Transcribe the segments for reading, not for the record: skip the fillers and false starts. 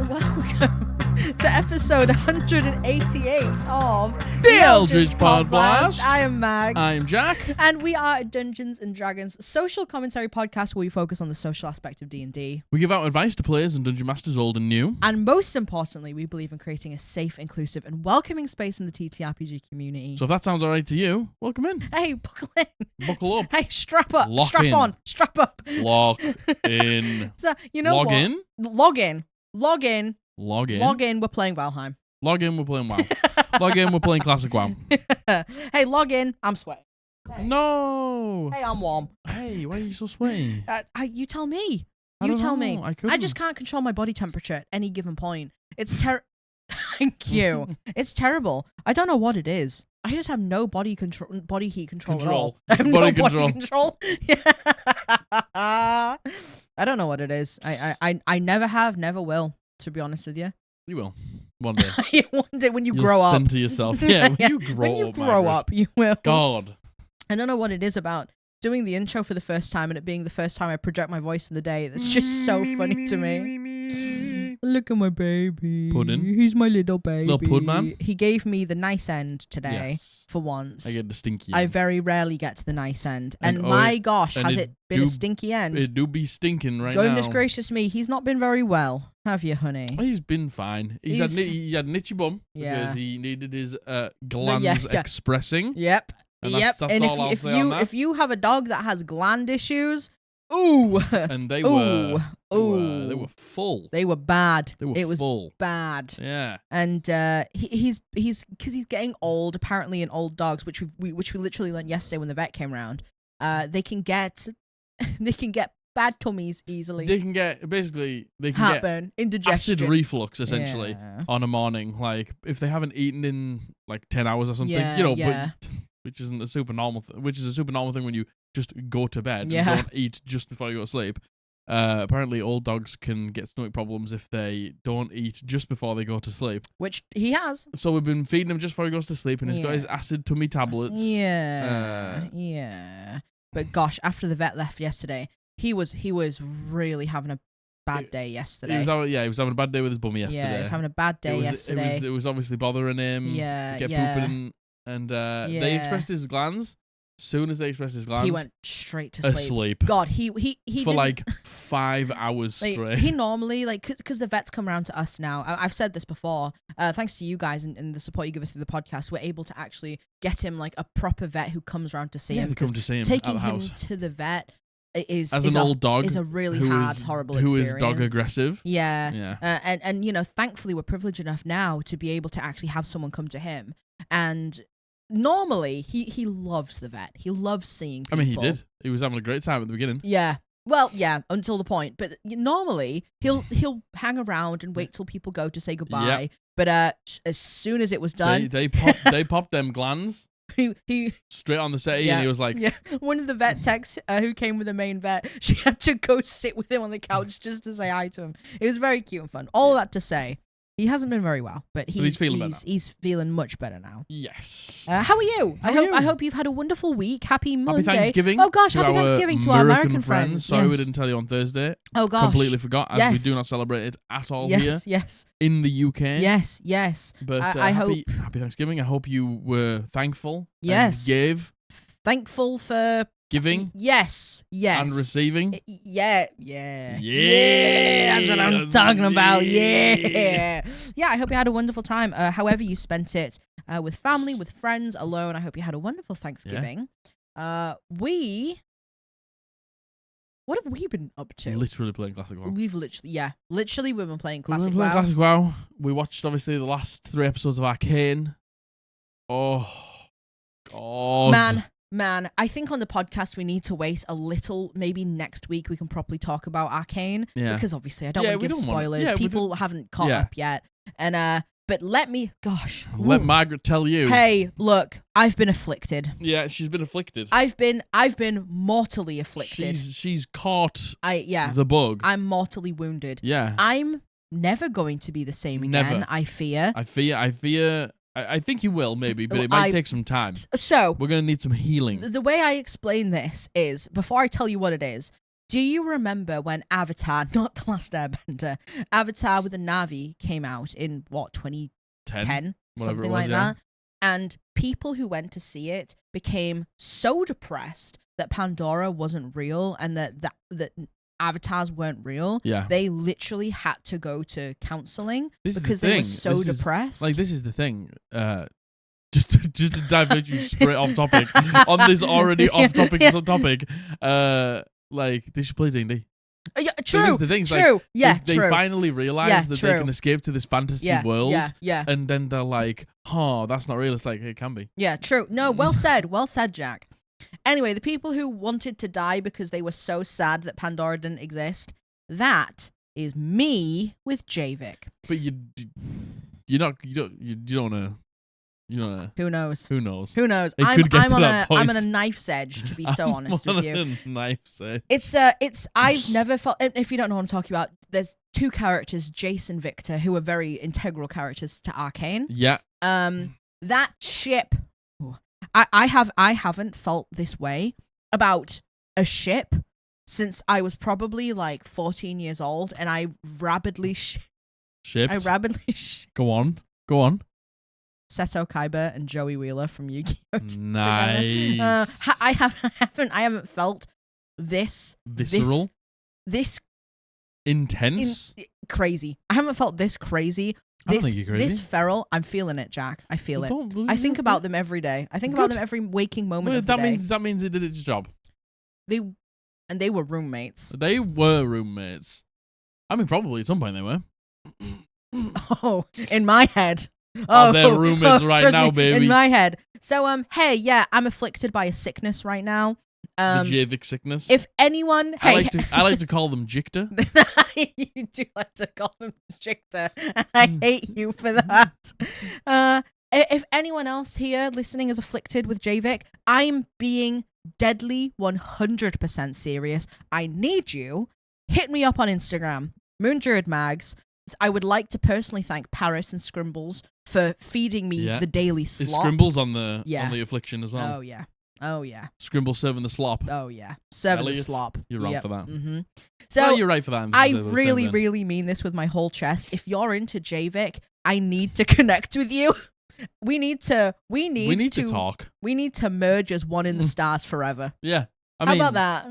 welcome to episode 188 of The Eldritch Podblast. I am Mags. I am Jack. And we are a Dungeons & Dragons social commentary podcast where we focus on the social aspect of D&D. We give out advice to players and dungeon masters old and new. And most importantly, we believe in creating a safe, inclusive, and welcoming space in the TTRPG community. So if that sounds alright to you, welcome in. Hey, buckle in. Buckle up. Hey, strap up. Lock strap in. on. Strap up. Lock in. So, you know Log what? in? Log in. Log in. Log in. Log in. We're playing Valheim. Log in, we're playing WoW. Log in, we're playing Classic WoW. Hey, log in. I'm sweating. Hey. No. Hey, I'm warm. Hey, why are you so sweaty? You tell me. I You don't tell know. me. I just can't control my body temperature at any given point. It's Thank you. It's terrible. I don't know what it is. I just have no body heat control at all. I have Body no control. body control. I don't know what it is. I never have, never will, to be honest with you. You will. One day. One day when you You'll grow up. send to yourself. Yeah, when you grow up, you will. God. I don't know what it is about doing the intro for the first time and it being the first time I project my voice in the day. That's just so funny to me. Look at my baby. Puddin'. He's my little baby. Little pud man. He gave me the nice end today, Yes. for once. I get the stinky. I very rarely get to the nice end. And, And, my gosh, and has it it been a do- stinky end? It do be stinking right Goodness now. gracious me, he's not been very well, have you, honey? He's been fine. He had an itchy bum Yeah. because he needed his glands yeah. expressing. Yep. And Yep. that's And all I'll if say on that. if you have a dog that has gland issues, ooh. And they Ooh. were they were full. They were bad. They were It was full. bad. Yeah. And he's because he's getting old. Apparently, in old dogs, which we literally learned yesterday when the vet came around, they can get bad tummies easily. They can get Heartburn, indigestion, acid reflux essentially Yeah. on a morning. Like if they haven't eaten in like 10 hours or something, Yeah, you know, yeah. but which isn't a super normal which is a super normal thing when you just go to bed Yeah. and don't eat just before you go to sleep. Apparently old dogs can get stomach problems if they don't eat just before they go to sleep. Which he has. So we've been feeding him just before he goes to sleep, and he's got his acid tummy tablets. Yeah. But gosh, after the vet left yesterday, he was really having a bad day yesterday. He was having a bad day with his bummy yesterday. Yeah, he was having a bad day yesterday. It was obviously bothering him. Yeah, He kept yeah. pooping, and they expressed his glands. As soon as they expressed his glands, He went straight to sleep. asleep. God, he for didn't- like 5 hours like, straight. he normally, like, because the vets come around to us now. I've said this before. Thanks to you guys and the support you give us through the podcast, we're able to actually get him like a proper vet who comes around to see him. They come to see him Taking at the him house. to the vet is As an old dog is a really who hard, is- horrible who experience. is dog aggressive. Yeah. Yeah. And you know, thankfully we're privileged enough now to be able to actually have someone come to him. And normally he loves the vet. He loves seeing people. I mean, he did. He was having a great time at the beginning. Yeah. Well, yeah, until the point. But normally he'll hang around and wait till people go to say goodbye. Yep. But as soon as it was done, They popped them glands he straight on the settee, Yeah. and he was like, yeah, one of the vet techs who came with the main vet, she had to go sit with him on the couch just to say hi to him. It was very cute and fun. All that to say, he hasn't been very well, but he's feeling better. He's feeling much better now. yes. How are you? How are you? I hope you've had a wonderful week. Happy Monday. Happy Thanksgiving. Oh gosh, to happy our Thanksgiving to our American friends. Sorry we Yes. didn't tell you on Thursday. Oh gosh. Completely forgot, as Yes. we do not celebrate it at all here Yes. in the UK. Yes. But I hope happy Thanksgiving. I hope you were thankful. Yes. And gave, thankful for giving, Yes. and receiving. Yeah. Yeah. That's what I'm talking about. Yeah. I hope you had a wonderful time. However you spent it, with family, with friends, alone. I hope you had a wonderful Thanksgiving. What have we been up to? Literally playing Classic WoW. We've literally we've been playing We've Classic been playing WoW. Classic WoW. We watched obviously the last 3 episodes of Arcane. Oh God, Man, I think on the podcast we need to wait a little. Maybe next week we can properly talk about Arcane. Yeah. Because obviously I don't Yeah, want to we give don't wanna- spoilers. yeah, we People haven't caught Yeah. up yet. And but let me Let Margaret tell you. Hey, look, I've been afflicted. Yeah, she's been afflicted. I've been mortally afflicted. She's caught Yeah. the bug. I'm mortally wounded. Yeah. I'm never going to be the same again, Never. I fear. I think you will, maybe, but it might take some time. So, We're going to need some healing. the way I explain this is, before I tell you what it is, Do you remember when Avatar, not The Last Airbender, Avatar with the Na'vi came out in, what, 2010? Something like that? And people who went to see it became so depressed that Pandora wasn't real and that avatars weren't real. Yeah. They literally had to go to counseling because the they were so depressed. This is the thing. Just to divert you straight off topic on this already off topic topic. They should play D&D. Yeah, true. The thing. True. They finally realize that they can escape to this fantasy world. Yeah. And then they're like, "Oh, that's not real." It's like it can be. Yeah. True. No. Well said. Well said, Jack. Anyway, the people who wanted to die because they were so sad that Pandora didn't exist, that is me with Javik. But you don't know. Who knows? Who knows? Who knows? I'm on a knife's edge, to be so honest with you. Knife's edge. It's I've never felt. If you don't know what I'm talking about, there's two characters, Jace and Victor, who are very integral characters to Arcane. Yeah. That ship. I haven't felt this way about a ship since I was probably like 14 years old, and I rapidly Go on. Seto Kaiba and Joey Wheeler from Yu-Gi-Oh! Nice. I haven't felt this visceral, this intense, crazy. I haven't felt this crazy. I don't think you're crazy. This feral, I'm feeling it, Jack. I feel it. I think about them every day. I think about them every waking moment of the day. That means it did its job. They were roommates. They were roommates. I mean, probably at some point they were. Oh, in my head. Oh, they're roommates right now, baby. In my head. So, hey, yeah, I'm afflicted by a sickness right now. The Javik sickness. If anyone, I like to call them Jicta. You do like to call them Jicta, and I hate you for that. If anyone else here listening is afflicted with Javik, I'm being deadly 100% serious. I need you. Hit me up on Instagram, Moon Druid Mags. I would like to personally thank Paris and Scrimbles for feeding me the daily slop. Is Scrimbles on the affliction as well? Oh yeah. Scrimble serving the slop. Oh yeah, serving the slop. You're wrong for that. Mm-hmm. So you're right for that. I really mean this with my whole chest. If you're into Javik, I need to connect with you. We need to talk. We need to merge as one in the stars forever. Yeah. How about that?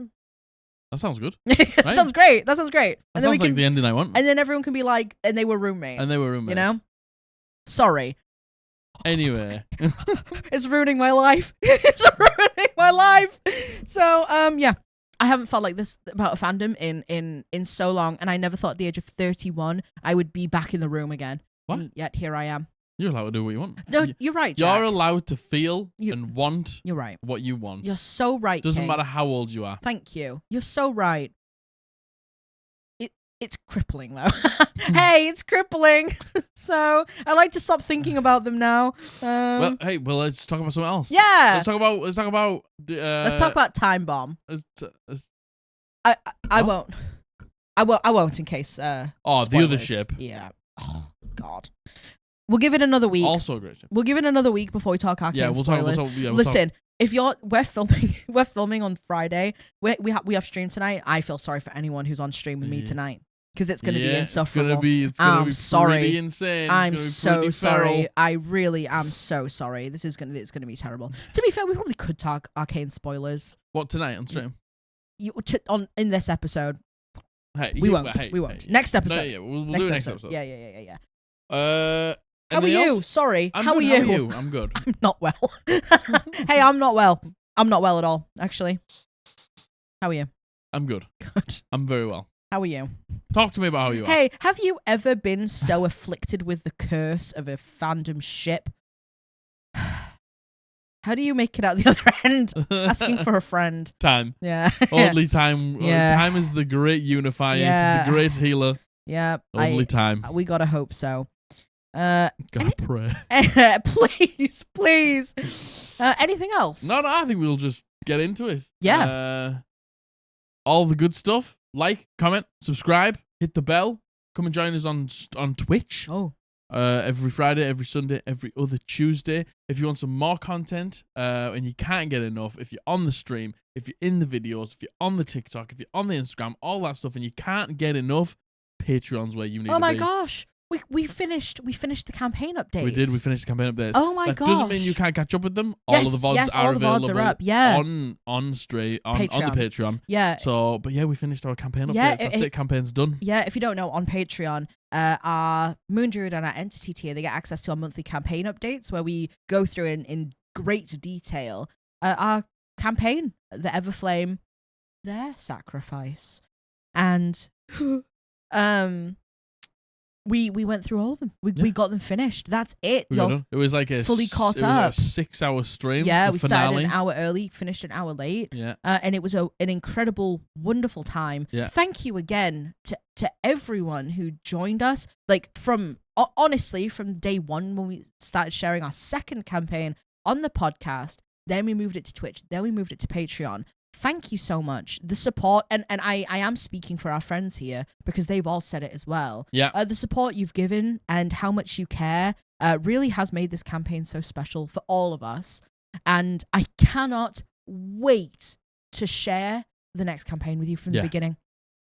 That sounds good. That right? sounds great. That sounds like the ending I want. And then everyone can be like, and they were roommates. You know? Sorry. Anyway. It's ruining my life. It's ruining my life. So, yeah. I haven't felt like this about a fandom in so long, and I never thought at the age of 31 I would be back in the room again. What? And yet here I am. You're allowed to do what you want. No, you're right, Jack. You're allowed to feel and want You're right. what you want. You're so right, Doesn't King. matter how old you are. Thank you. You're so right. It's crippling, though. Hey, it's crippling. So I like to stop thinking about them now. Let's talk about something else. Yeah. Let's talk about Time Bomb. I won't. I won't in case. The spoilers. other ship. Yeah. Oh God. We'll give it another week. Also a great ship. We'll give it another week before we talk Arcane spoilers. Listen. If we're filming on Friday. We have stream tonight. I feel sorry for anyone who's on stream with me tonight because it's going to be insufferable. It's gonna be pretty insane. I'm so sorry. I really am so sorry. It's gonna be terrible. To be fair, we probably could talk Arcane spoilers. What, tonight on stream? In this episode. Hey, we won't. We won't. Hey. Next episode. No, we'll do it next episode. Yeah. How are you? Sorry. How are you? I'm good. I'm not well. Hey, I'm not well. I'm not well at all, actually. How are you? I'm good. Good. I'm very well. How are you? Talk to me about how you are. Hey, have you ever been so afflicted with the curse of a fandom ship? How do you make it out the other end? Asking for a friend. Time. Yeah. Only time. Yeah. Time is the great unifier. Yeah. It's the great healer. Yeah. Only time. We gotta hope so. Gotta pray. Please. Anything else? No, I think we'll just get into it. Yeah. All the good stuff. Like, comment, subscribe, hit the bell. Come and join us on Twitch. Oh. every Friday, every Sunday, every other Tuesday. If you want some more content and you can't get enough, if you're on the stream, if you're in the videos, if you're on the TikTok, if you're on the Instagram, all that stuff, and you can't get enough, Patreon's where you need to be. Oh my gosh. We finished the campaign updates. We did. We finished the campaign updates. Oh my that gosh. doesn't mean you can't catch up with them. All of the VODs are all the available VODs are up. Yeah. on the Patreon. Yeah. So, but yeah, we finished our campaign updates. Yeah, That's it. Campaign's done. Yeah, if you don't know, on Patreon, our Moon Druid and our Entity tier, they get access to our monthly campaign updates where we go through in great detail our campaign, the Everflame, their sacrifice, and we went through all of them. We got them finished. That's it. It was like a fully caught up. Like a 6-hour stream. Yeah, we finale. started an hour early, finished an hour late. Yeah, and it was an incredible, wonderful time. Yeah. Thank you again to everyone who joined us. Like honestly, from day one when we started sharing our second campaign on the podcast, then we moved it to Twitch, then we moved it to Patreon. Thank you so much. The support, and I am speaking for our friends here because they've all said it as well. Yeah. The support you've given and how much you care really has made this campaign so special for all of us. And I cannot wait to share the next campaign with you from the beginning.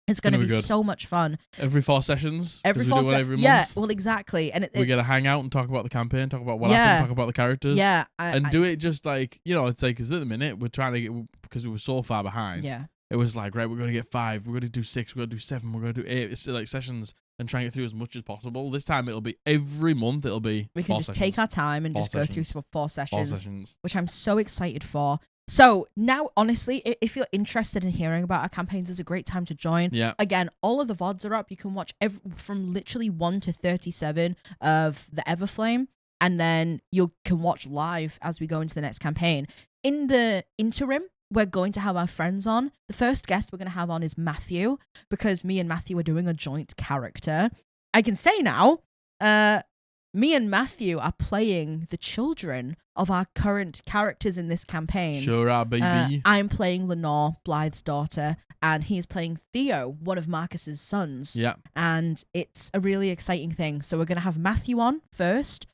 It's going to be so much fun. Every 4 sessions. Every 4 sessions. Every month. Yeah, well, exactly. And we get to hang out and talk about the campaign, talk about what happened, talk about the characters. Yeah. And do it just like, it's like, because at the minute, we're trying to get, because we were so far behind. Yeah. It was like, right, we're going to get 5, we're going to do 6, we're going to do 7, we're going to do 8. It's like sessions and try and get through as much as possible. This time it'll be every month, it'll be we can just sessions. take our time and just go through 4 sessions, 4 sessions, which I'm so excited for. So now, honestly, if you're interested in hearing about our campaigns, it's a great time to join. Yeah. Again, all of the VODs are up. You can watch from literally 1 to 37 of the Everflame, and then you can watch live as we go into the next campaign. In the interim, we're going to have our friends on. The first guest we're going to have on is Matthew, because me and Matthew are doing a joint character. I can say now, me and Matthew are playing the children of our current characters in this campaign. Sure are, baby. I'm playing Lenore, Blythe's daughter, and he is playing Theo, one of Marcus's sons. Yeah. And it's a really exciting thing. So we're going to have Matthew on first.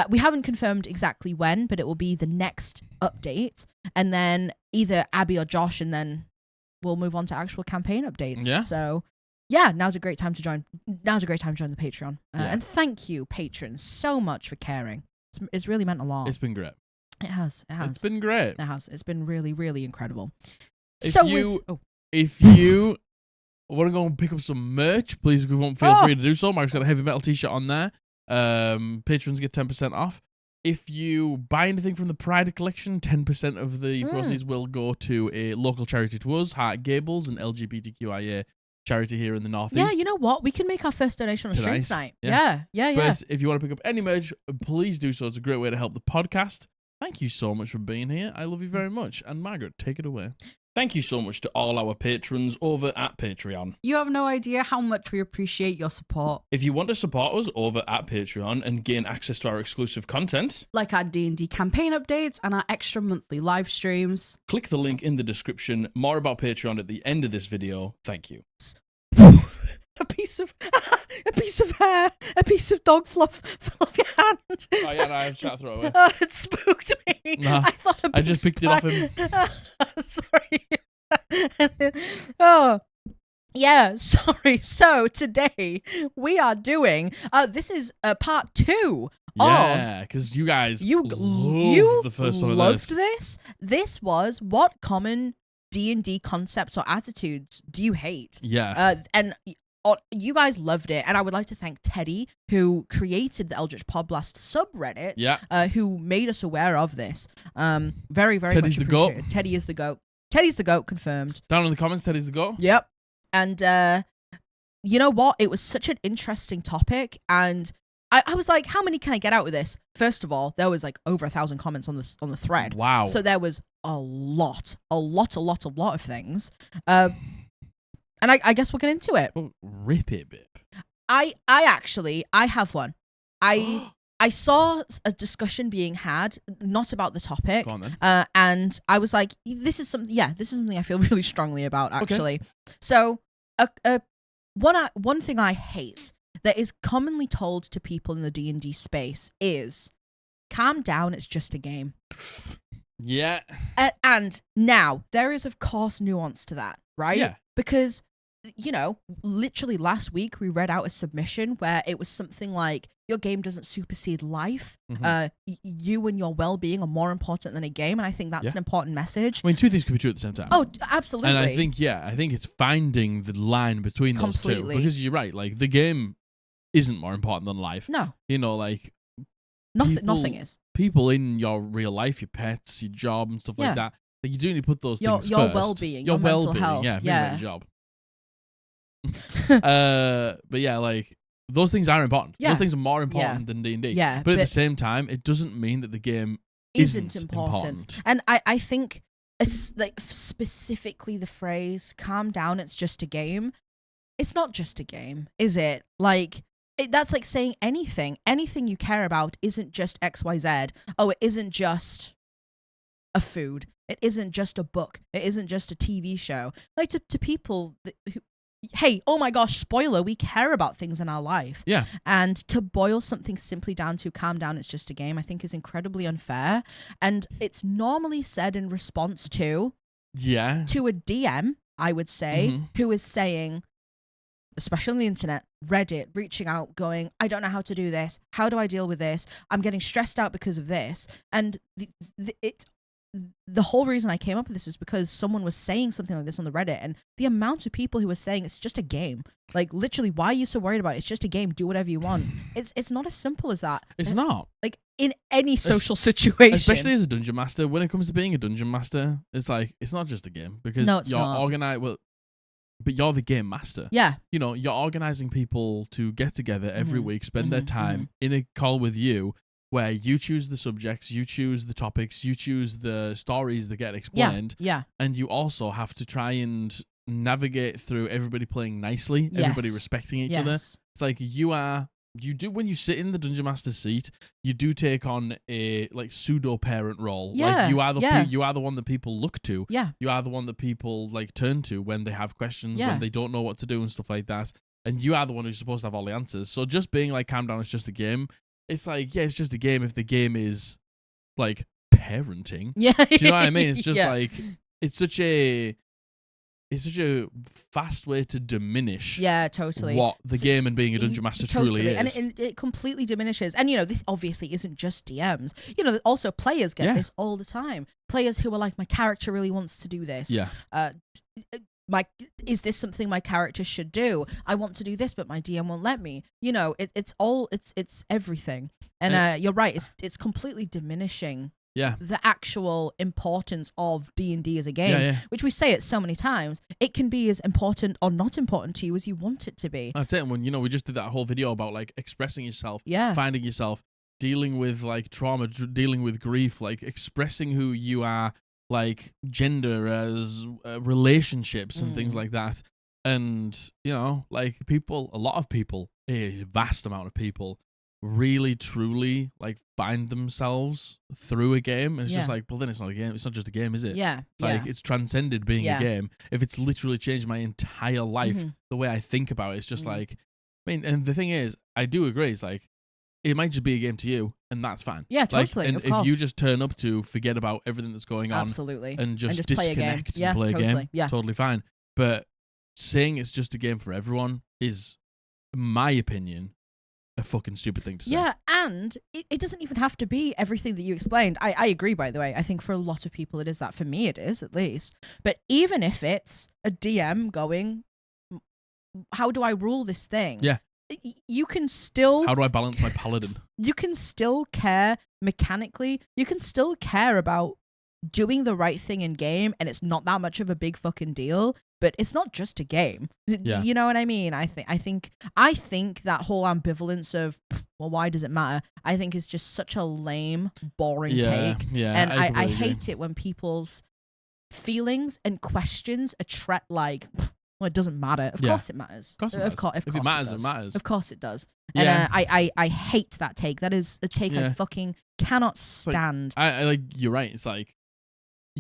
We haven't confirmed exactly when, but it will be the next update. And then either Abby or Josh, and then we'll move on to actual campaign updates. Yeah. So yeah, now's a great time to join. Now's a great time to join the Patreon. And thank you, patrons, so much for caring. It's really meant a lot. It's been great. It has. It's been great. It has. It's been really, really incredible. If so if you want to go and pick up some merch, please feel free to do so. Mark's got a heavy metal t-shirt on there. Patrons get 10% off. If you buy anything from the Pride collection, 10% of the proceeds will go to a local charity to us, Heart Gables, an LGBTQIA charity here in the Northeast. Yeah, you know what? We can make our first donation on stream tonight. Yeah. But if you want to pick up any merch, please do so. It's a great way to help the podcast. Thank you so much for being here. I love you very much. And Margaret, take it away. Thank you so much to all our patrons over at Patreon. You have no idea how much we appreciate your support. If you want to support us over at Patreon and gain access to our exclusive content, like our D&D campaign updates and our extra monthly live streams, click the link in the description. More about Patreon at the end of this video. Thank you. A piece of hair, a piece of dog fluff fell off your hand. Oh yeah, no, I was trying to throw it away. It spooked me. No, I thought I just picked it off him. Sorry. Oh. Yeah, sorry. So today we are doing this is part 2 Yeah, because you guys loved the first one of this. This was what common D&D concepts or attitudes do you hate? Yeah. And you guys loved it, and I would like to thank Teddy, who created the Eldritch Podblast subreddit, who made us aware of this. Very, very Teddy's much appreciated. the goat. Teddy is the goat. Teddy's the goat, confirmed. Down in the comments, Teddy's the goat. Yep. And you know what? It was such an interesting topic, and I was like, how many can I get out of this? First of all, there was like over 1,000 comments on the thread. Wow. So there was a lot of things. And I guess we'll get into it. Oh, rip it, babe. I have one. I saw a discussion being had, not about the topic. Go on then. And I was like, this is something I feel really strongly about, actually. Okay. So one thing I hate that is commonly told to people in the D&D space is, calm down, it's just a game. Yeah. And now, there is, of course, nuance to that, right? Yeah. Because, literally last week, we read out a submission where it was something like, your game doesn't supersede life. Mhm. You and your well-being are more important than a game, and I think that's an important message. I mean, two things can be true at the same time. Oh, absolutely. And I think it's finding the line between those two. Completely. Because you're right, like, the game isn't more important than life. No. Like... Nothing is. People in your real life, your pets, your job, and stuff like that. Like, you do need to put those things your first. well-being, your mental well-being, health. yeah, Yeah. your job. But yeah, like, those things are important. Yeah. Those things are more important than D&D. Yeah, but at the same time, it doesn't mean that the game isn't important. And I think like specifically the phrase "calm down, it's just a game." It's not just a game, is it? Like. That's like saying anything you care about isn't just XYZ. Oh, it isn't just a food. It isn't just a book. It isn't just a TV show. Like to people who, hey, oh my gosh, spoiler, we care about things in our life. Yeah. And to boil something simply down to calm down, it's just a game, I think is incredibly unfair. And it's normally said in response to a DM, I would say, who is saying, especially on the internet, Reddit, reaching out, going, I don't know how to do this. How do I deal with this? I'm getting stressed out because of this. And the whole reason I came up with this is because someone was saying something like this on the Reddit, and the amount of people who were saying it's just a game. Like, literally, why are you so worried about it? It's just a game. Do whatever you want. It's not as simple as that. It's not. Like, in any social situation. Especially as a dungeon master, when it comes to being a dungeon master, it's like, it's not just a game. Because you're organized... Well, but you're the game master. Yeah. You're organizing people to get together every week, spend their time in a call with you, where you choose the subjects, you choose the topics, you choose the stories that get explained. Yeah. And you also have to try and navigate through everybody playing nicely, everybody respecting each other. It's like when you sit in the dungeon master seat, you do take on a like pseudo parent role. Yeah, like you are the one that people look to. Yeah. You are the one that people like turn to when they have questions, when they don't know what to do and stuff like that. And you are the one who's supposed to have all the answers. So just being like, calm down, it's just a game. It's like, yeah, it's just a game if the game is like parenting. Yeah. Do you know what I mean? It's just like it's such a fast way to diminish totally what the game and being a dungeon master truly is. And it completely diminishes. And, this obviously isn't just DMs. Also players get this all the time. Players who are like, my character really wants to do this. Yeah. Is this something my character should do? I want to do this, but my DM won't let me. It's everything. And you're right. It's completely diminishing the actual importance of D&D as a game, which we say it so many times. It can be as important or not important to you as you want it to be. That's it. When we just did that whole video about like expressing yourself, finding yourself, dealing with like trauma, dealing with grief, like expressing who you are, like gender as relationships and things like that. And like a lot of people, a vast amount of people, really truly like find themselves through a game, and it's just like, well, then it's not a game. It's not just a game, is it? Yeah. It's like it's transcended being a game. If it's literally changed my entire life, the way I think about it, it's just like, I mean, and the thing is, I do agree. It's like, it might just be a game to you, and that's fine. Yeah, totally. And if you just turn up to forget about everything that's going on, absolutely, and just play disconnect a game. and play a game, totally fine. But saying it's just a game for everyone is, in my opinion, a fucking stupid thing to say. Yeah, and it doesn't even have to be everything that you explained. I agree, by the way. I think for a lot of people it is that. For me it is, at least. But even if it's a DM going, how do I rule this thing? Yeah. You can still... How do I balance my paladin? You can still care mechanically. You can still care about doing the right thing in game, and it's not that much of a big fucking deal. But it's not just a game. Yeah. You know what I mean? I think that whole ambivalence of, well, why does it matter? I think is just such a lame, boring take. Yeah, and I agree. hate it when people's feelings and questions are like, well, it doesn't matter. Of course it matters. Of course it matters. If it matters, it matters. Of course it does. Yeah. And I hate that take. That is a take I fucking cannot stand. I like, you're right. It's like,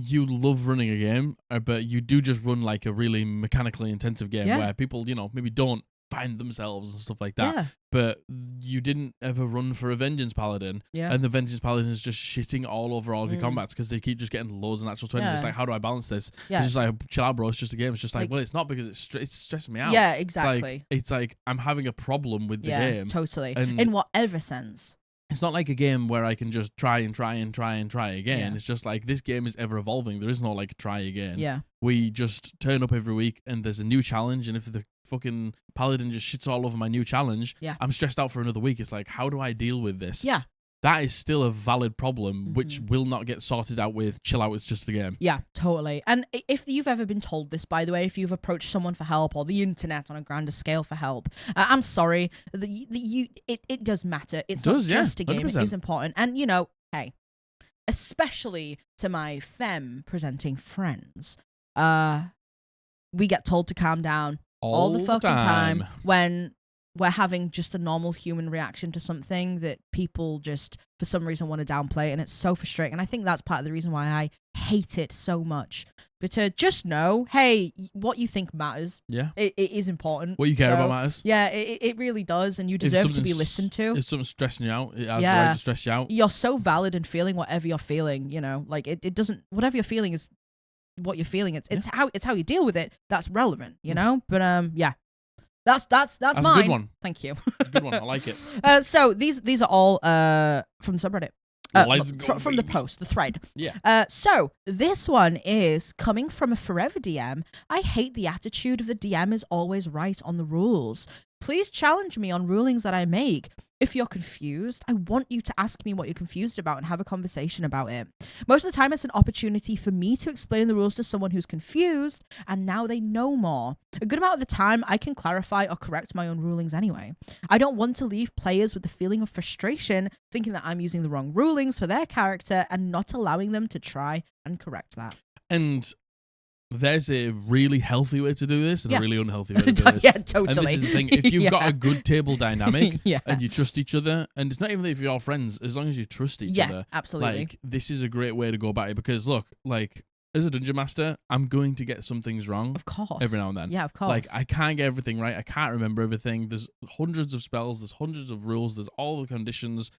you love running a game, but you do just run like a really mechanically intensive game where people, maybe don't find themselves and stuff like that. Yeah. But you didn't ever run for a Vengeance Paladin. Yeah. And the Vengeance Paladin is just shitting all over all of your combats because they keep just getting loads of natural 20s. Yeah. It's like, how do I balance this? Yeah. It's just like, chill out, bro. It's just a game. It's just like, Like- well, it's not because it's stressing me out. Yeah, exactly. It's like I'm having a problem with the Yeah, game. totally. And- In whatever sense. It's not like a game where I can just try and try and try and try again. Yeah. It's just like this game is ever evolving. There is no like try again. Yeah. We just turn up every week and there's a new challenge. And if the fucking paladin just shits all over my new challenge, Yeah. I'm stressed out for another week. It's like, how do I deal with this? Yeah. That is still a valid problem, which will not get sorted out with chill out, it's just a game. Yeah, totally. And if you've ever been told this, by the way, if you've approached someone for help or the internet on a grander scale for help, I'm sorry. It does matter. It's not just a game. 100%. It is important. And, hey, especially to my femme presenting friends, we get told to calm down all the fucking time when we're having just a normal human reaction to something that people just for some reason want to downplay, and it's so frustrating. And I think that's part of the reason why I hate it so much. But to just know, hey, what you think matters. Yeah. It is important. What you care So, about matters. Yeah, it really does, and you deserve to be listened to. If something's stressing you out, it has the Yeah. right to stress you out. You're so valid in feeling whatever you're feeling, like it doesn't, whatever you're feeling is what you're feeling. It's how you deal with it that's relevant, But yeah. That's That's mine. a good one. Thank you. That's a good one. I like it. So these are all from the subreddit. Let's go, From the baby. post, the thread. Yeah. So this one is coming from a forever DM. I hate the attitude of the DM is always right on the rules. Please challenge me on rulings that I make. If you're confused, I want you to ask me what you're confused about and have a conversation about it. Most of the time, it's an opportunity for me to explain the rules to someone who's confused, and now they know more. A good amount of the time, I can clarify or correct my own rulings anyway. I don't want to leave players with the feeling of frustration, thinking that I'm using the wrong rulings for their character and not allowing them to try and correct that. And there's a really healthy way to do this and Yeah. a really unhealthy way to do this. Yeah, And totally. this is the thing. If you've got Yeah. a good table dynamic Yeah. and you trust each other, and it's not even if you're all friends, as long as you trust each other, absolutely. like, this is a great way to go about it. Because, look, like, as a dungeon master, I'm going to get some things wrong Of course. every now and then. Yeah, of course. Like, I can't get everything right. I can't remember everything. There's hundreds of spells. There's hundreds of rules. There's all the conditions.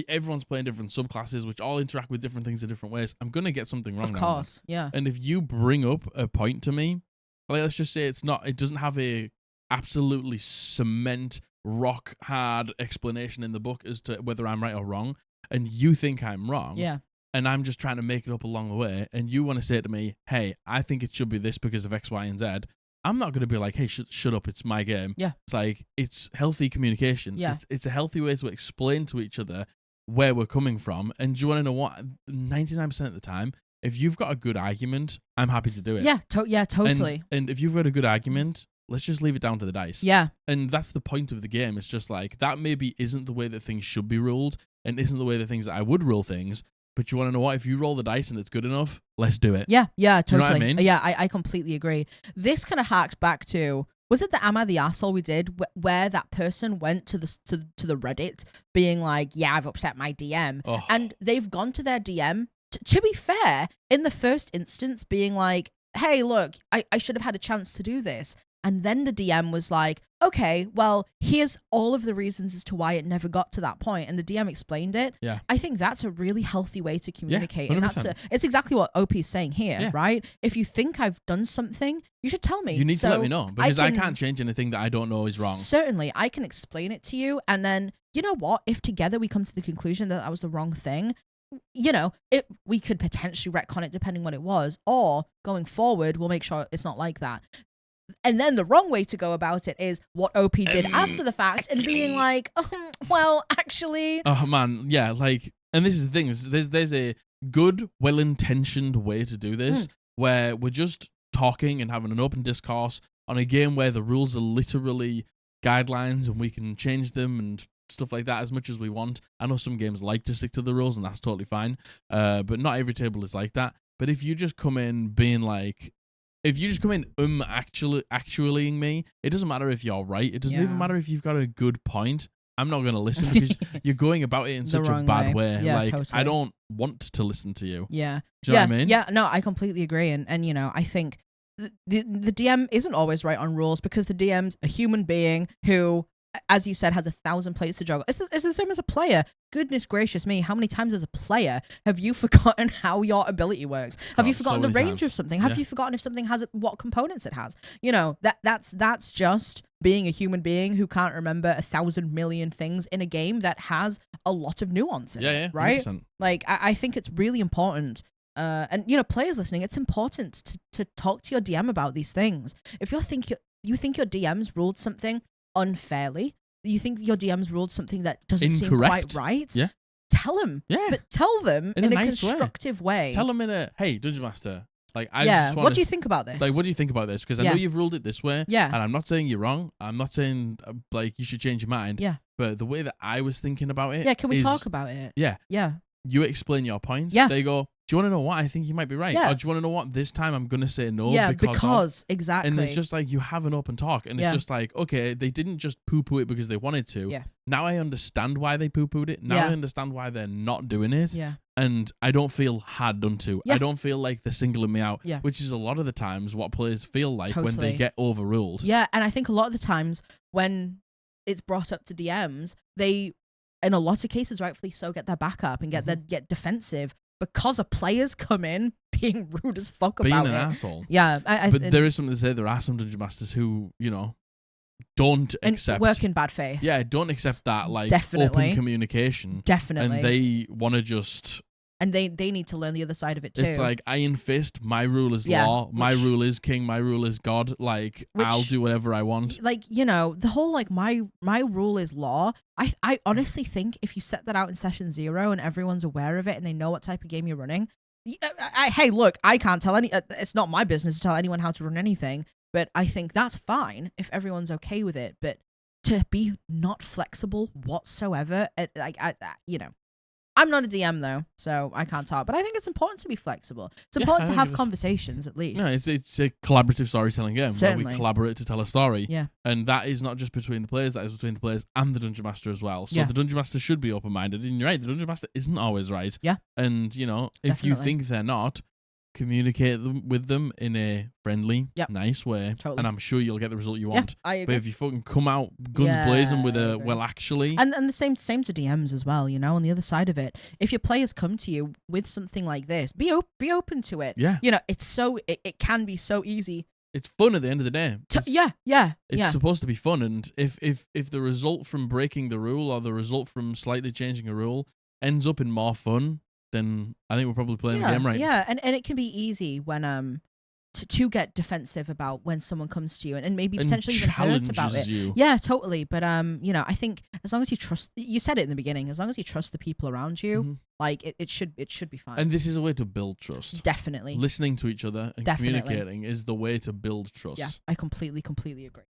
Everyone's playing different subclasses, which all interact with different things in different ways. I'm going to get something wrong. Of now and then. course. Yeah. And if you bring up a point to me, like, let's just say it doesn't have a absolutely cement rock hard explanation in the book as to whether I'm right or wrong, and you think I'm wrong, Yeah. and I'm just trying to make it up along the way, and you want to say to me, hey, I think it should be this because of X, Y, and Z, I'm not going to be like, hey, shut up, it's my game. Yeah. It's like, it's healthy communication. Yeah. It's a healthy way to explain to each other where we're coming from. And do you want to know what? 99% of the time, if you've got a good argument, I'm happy to do it. Yeah. Totally. And if you've got a good argument, let's just leave it down to the dice. Yeah. And that's the point of the game. It's just like, that maybe isn't the way that things should be ruled, and isn't the way that things that I would rule things. But you want to know what? If you roll the dice and it's good enough, let's do it. Yeah. Yeah. Do you know Totally. what I mean? Yeah. I completely agree. This kind of harks back to, was it the Am I the Arsehole we did where that person went to the Reddit being like, yeah, I've upset my DM. Oh. And they've gone to their DM, to be fair, in the first instance being like, hey, look, I should have had a chance to do this. And then the DM was like, okay, well, here's all of the reasons as to why it never got to that point. And the DM explained it. Yeah. I think that's a really healthy way to communicate. and 100%. it's exactly what OP is saying here, Yeah. right? If you think I've done something, you should tell me. You need to let me know, because I can- can't change anything that I don't know is wrong. Certainly, I can explain it to you. And then, you know what? If together we come to the conclusion that was the wrong thing, we could potentially retcon it depending what it was. Or going forward, we'll make sure it's not like that. And then the wrong way to go about it is what OP did after the fact and being like, well, actually. Oh, man. Yeah, like, and this is the thing. There's a good, well-intentioned way to do this where we're just talking and having an open discourse on a game where the rules are literally guidelines and we can change them and stuff like that as much as we want. I know some games like to stick to the rules, and that's totally fine. But not every table is like that. But if you just come in being like, if you just come in actuallying me, it doesn't matter if you're right. It doesn't even Yeah. matter if you've got a good point. I'm not going to listen because you're going about it in The such a wrong bad way. way. Yeah, Like, totally. I don't want to listen to you. Yeah. Do you know what I mean? Yeah, no, I completely agree. And I think the DM isn't always right on rules because the DM's a human being who, as you said, has 1,000 plates to juggle. It's the same as a player. Goodness gracious me, how many times as a player have you forgotten how your ability works? Have you forgotten the range of something? Have you forgotten if something has what components it has? You know, that's just being a human being who can't remember 1,000 million things in a game that has a lot of nuance in it, right? 100%. Like, I think it's really important. And, you know, players listening, it's important to talk to your DM about these things. If you think your DM's ruled something unfairly, you think your DM's ruled something that doesn't seem quite right, tell them. Yeah. But tell them in a nice constructive way. Tell them in a, hey, Dungeon Master, like, what do you think about this? Like, what do you think about this? Because I know you've ruled it this way. Yeah. And I'm not saying you're wrong. I'm not saying, like, you should change your mind. Yeah. But the way that I was thinking about it. Yeah, can we talk about it? Yeah. Yeah. You explain your points. Yeah. They go, do you want to know what? I think you might be right. Yeah. Or do you want to know what? This time I'm going to say no. Yeah, because exactly. And it's just like you have an open talk. And it's just like, okay, they didn't just poo-poo it because they wanted to. Yeah. Now I understand why they poo-pooed it. Now I understand why they're not doing it. Yeah. And I don't feel hard done to. Yeah. I don't feel like they're singling me out. Yeah. Which is a lot of the times what players feel like when Totally. they get overruled. Yeah, and I think a lot of the times when it's brought up to DMs, they, in a lot of cases, rightfully so, get their back up and get defensive because of players come in being rude as fuck Being about an it. asshole. Yeah, But there is something to say. There are some Dungeon Masters who, you know, don't accept. Work in bad faith. Yeah, don't accept that, like, Definitely. open communication. Definitely. And they want to just... And they need to learn the other side of it too. It's like Iron Fist, my rule is law, my rule is king, my rule is God. Like, I'll do whatever I want. Like, you know, the whole, like, my rule is law. I honestly think if you set that out in session 0 and everyone's aware of it and they know what type of game you're running, hey, look, I can't tell it's not my business to tell anyone how to run anything, but I think that's fine if everyone's okay with it. But to be not flexible whatsoever, you know, I'm not a DM though, so I can't talk. But I think it's important to be flexible. It's important to have conversations at least. No, it's a collaborative storytelling game Certainly. where we collaborate to tell a story. Yeah. And that is not just between the players, that is between the players and the Dungeon Master as well. So the Dungeon Master should be open-minded. And you're right, the Dungeon Master isn't always right. Yeah. And, you know, if you think they're not, communicate with them in a friendly, nice way. Totally. And I'm sure you'll get the result you want. I agree. But if you fucking come out guns blazing with a, well, actually... And the same to DMs as well, you know, on the other side of it. If your players come to you with something like this, be open to it. Yeah. You know, it can be so easy. It's fun at the end of the day. It's supposed to be fun. And if the result from breaking the rule or the result from slightly changing a rule ends up in more fun, then I think we're probably playing the game right. Yeah, and it can be easy when to get defensive about when someone comes to you and maybe potentially even hurt about it. You. Yeah, totally. But you know, I think as long as you trust, you said it in the beginning, as long as you trust the people around you, like it should be fine. And this is a way to build trust. Definitely. Listening to each other and communicating is the way to build trust. Yeah, I completely agree.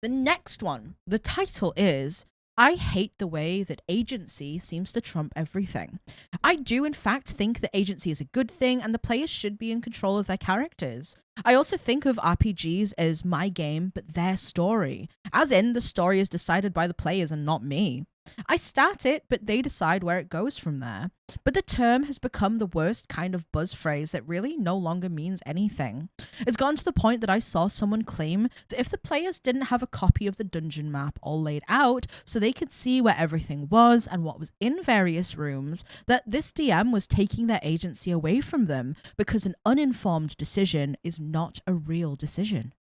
The next one, the title is I hate the way that agency seems to trump everything. I do, in fact, think that agency is a good thing and the players should be in control of their characters. I also think of RPGs as my game, but their story. As in, the story is decided by the players and not me. I start it, but they decide where it goes from there. But the term has become the worst kind of buzz phrase that really no longer means anything. It's gotten to the point that I saw someone claim that if the players didn't have a copy of the dungeon map all laid out so they could see where everything was and what was in various rooms, that this DM was taking their agency away from them because an uninformed decision is not a real decision.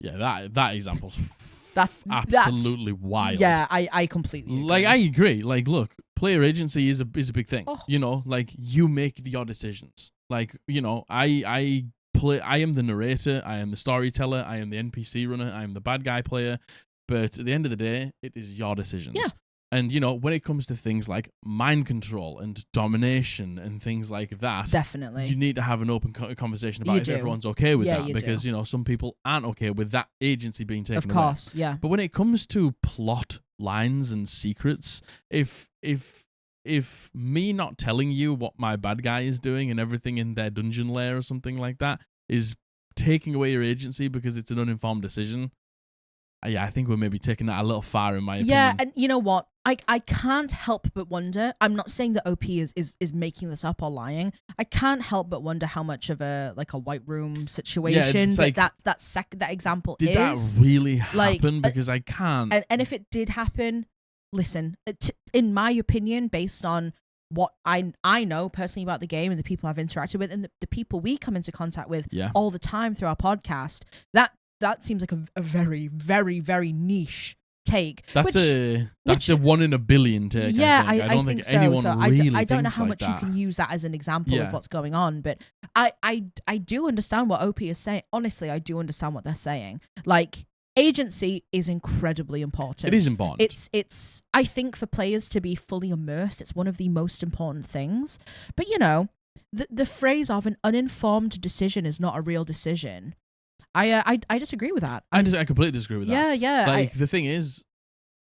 Yeah, that example's That's absolutely wild. Yeah, I completely agree. Like, I agree. Like, look, player agency is a big thing. Oh. You know, like, you make your decisions. Like, you know, I am the narrator, I am the storyteller, I am the NPC runner, I am the bad guy player. But at the end of the day, it is your decisions. Yeah. And, you know, when it comes to things like mind control and domination and things like that, definitely, you need to have an open conversation about if everyone's okay with that. Because, you know, some people aren't okay with that agency being taken away. Of course, yeah. But when it comes to plot lines and secrets, if me not telling you what my bad guy is doing and everything in their dungeon lair or something like that is taking away your agency because it's an uninformed decision, I think we're maybe taking that a little far in my opinion. Yeah, and you know what? I can't help but wonder. I'm not saying that OP is making this up or lying. I can't help but wonder how much of a white room situation it's like, that example did is. that really Like, happen? Because I can't. And if it did happen, listen, in my opinion, based on what I know personally about the game and the people I've interacted with and the people we come into contact with all the time through our podcast, that seems like a very, very, very niche take. That's a 1 in a billion take. Yeah, I don't think anyone so. really I don't know thinks how like much that. you can use that as an example of what's going on, but I do understand what OP is saying. Honestly, I do understand what they're saying. Like, agency is incredibly important. It is important. It's I think for players to be fully immersed, it's one of the most important things. But the phrase of an uninformed decision is not a real decision. I disagree with that. I completely disagree with that. Yeah. Like, the thing is,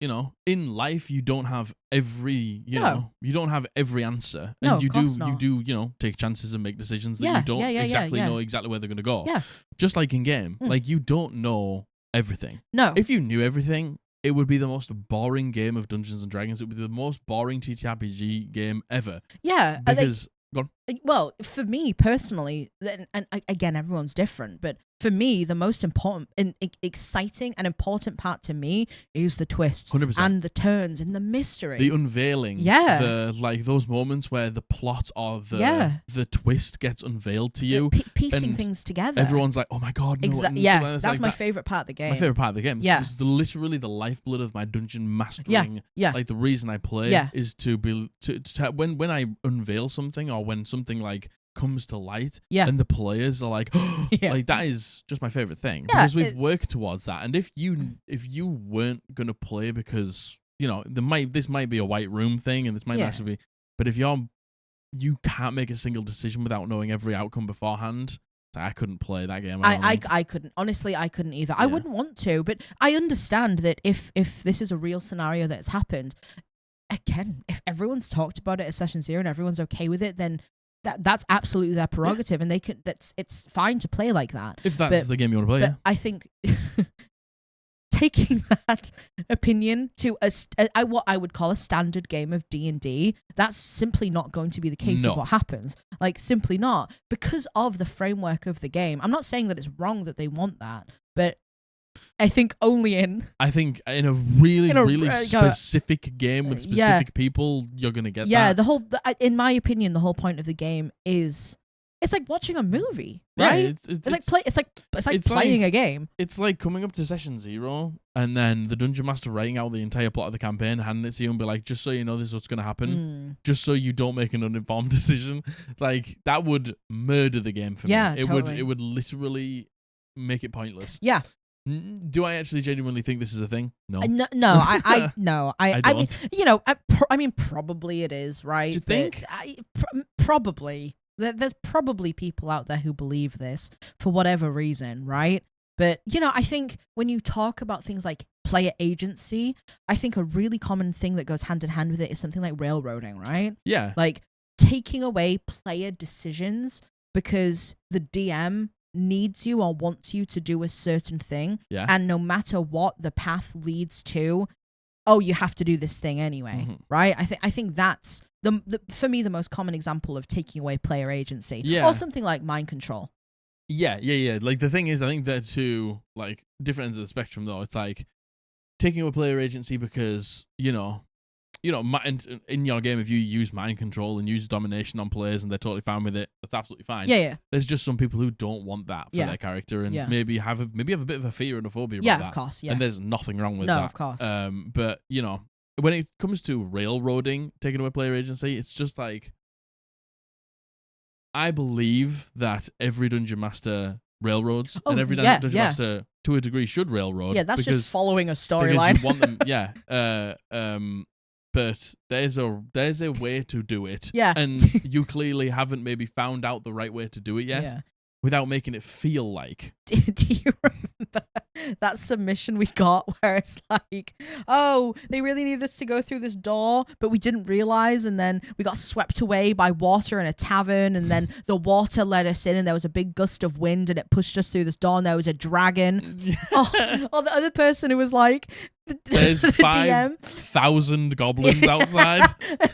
in life you don't have every you don't have every answer, and No, you of course not. do take chances and make decisions that you don't know exactly where they're going to go. Yeah. Just like in game, like, you don't know everything. No. If you knew everything, it would be the most boring game of Dungeons and Dragons. It would be the most boring TTRPG game ever. Yeah. Because go on. Well, for me personally, and again, everyone's different, but for me, the most important and exciting and important part to me is the twists 100%. and the turns and the mystery. The unveiling. Yeah. Those moments where the plot or the twist gets unveiled to you. Piecing and things together. Everyone's like, oh my God, no. Yeah, that's my favorite part of the game. My favorite part of the game. Yeah. It's literally the lifeblood of my dungeon mastering. Yeah. Like, the reason I play Yeah. is to when I unveil something, or when something like comes to light, and the players are like, oh, like, that is just my favorite thing, because we've worked towards that. And if you weren't gonna play because this might be a white room thing, and this might not actually be, but if you can't make a single decision without knowing every outcome beforehand, I couldn't play that game. I couldn't. Honestly, I couldn't either. I wouldn't want to, but I understand that if this is a real scenario that's happened, again, if everyone's talked about it at Session Zero and everyone's okay with it, then that's absolutely their prerogative, and they can. It's fine to play like that. If that's the game you want to play, but I think taking that opinion to what I would call a standard game of D&D, that's simply not going to be the case of what happens. Like, simply not, because of the framework of the game. I'm not saying that it's wrong that they want that, but I think only in a really specific game with specific people, you're gonna get that. Yeah, in my opinion, the whole point of the game is it's like watching a movie, right? Yeah, it's like playing a game. It's like coming up to Session Zero and then the Dungeon Master writing out the entire plot of the campaign, handing it to you, and be like, just so you know, this is what's gonna happen. Just so you don't make an uninformed decision. Like, that would murder the game for me. Totally. It would literally make it pointless. Yeah. Do I actually genuinely think this is a thing? No. No. No. I mean, probably it is, right? Do you think? Probably. There's probably people out there who believe this for whatever reason, right? But, I think when you talk about things like player agency, I think a really common thing that goes hand in hand with it is something like railroading, right? Yeah. Like, taking away player decisions because the DM needs you or wants you to do a certain thing, and no matter what the path leads to, you have to do this thing anyway, right? I think that's the for me the most common example of taking away player agency, or something like mind control. Yeah. Like, the thing is, I think they're two, like, different ends of the spectrum, though. It's like taking away player agency because in your game, if you use mind control and use domination on players and they're totally fine with it, that's absolutely fine. Yeah. There's just some people who don't want that for their character, and maybe have a bit of a fear and a phobia about that. Yeah, of course. Yeah. And there's nothing wrong with that. No, of course. But when it comes to railroading, taking away player agency, it's just like, I believe that every Dungeon Master railroads, and every Dungeon Master to a degree should railroad. Yeah, that's just following a storyline. Because you want them, but there's a way to do it. Yeah. And you clearly haven't maybe found out the right way to do it yet, without making it feel like. Do you remember that submission we got where it's like, they really needed us to go through this door, but we didn't realize, and then we got swept away by water in a tavern, and then the water let us in, and there was a big gust of wind, and it pushed us through this door, and there was a dragon. Or the other person who was like, There's the DM 5,000 goblins outside.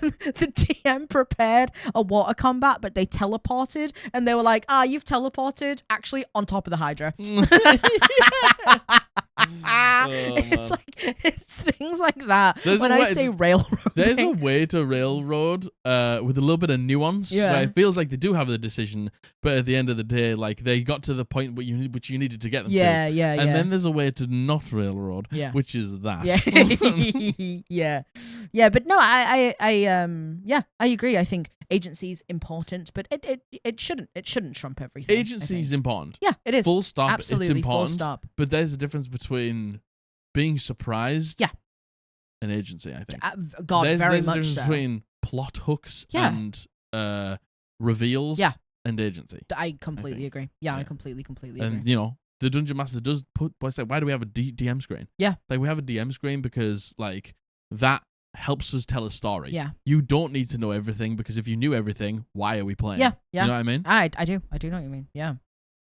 The DM prepared a water combat, but they teleported, and they were like, you've teleported actually on top of the Hydra. It's like, it's things like that. There's when a I way- say railroading. There's a way to railroad with a little bit of nuance. Yeah. Where it feels like they do have the decision, but at the end of the day, like they got to the point which you needed to get them to. And then there's a way to not railroad, which is that. Yeah, but no, I agree. I think agency's important, but it shouldn't trump everything. Agency's important. Yeah, it is. Full stop. Absolutely, it's important. full stop. But there's a difference between being surprised and agency, I think. God, there's very a much difference so. between plot hooks and reveals and agency. I completely agree. Yeah, I completely agree. And, the Dungeon Master does put, why do we have a DM screen? Yeah. Like, we have a DM screen because, like, that helps us tell a story. Yeah. You don't need to know everything, because if you knew everything, why are we playing? Yeah. You know what I mean? I do know what you mean. Yeah.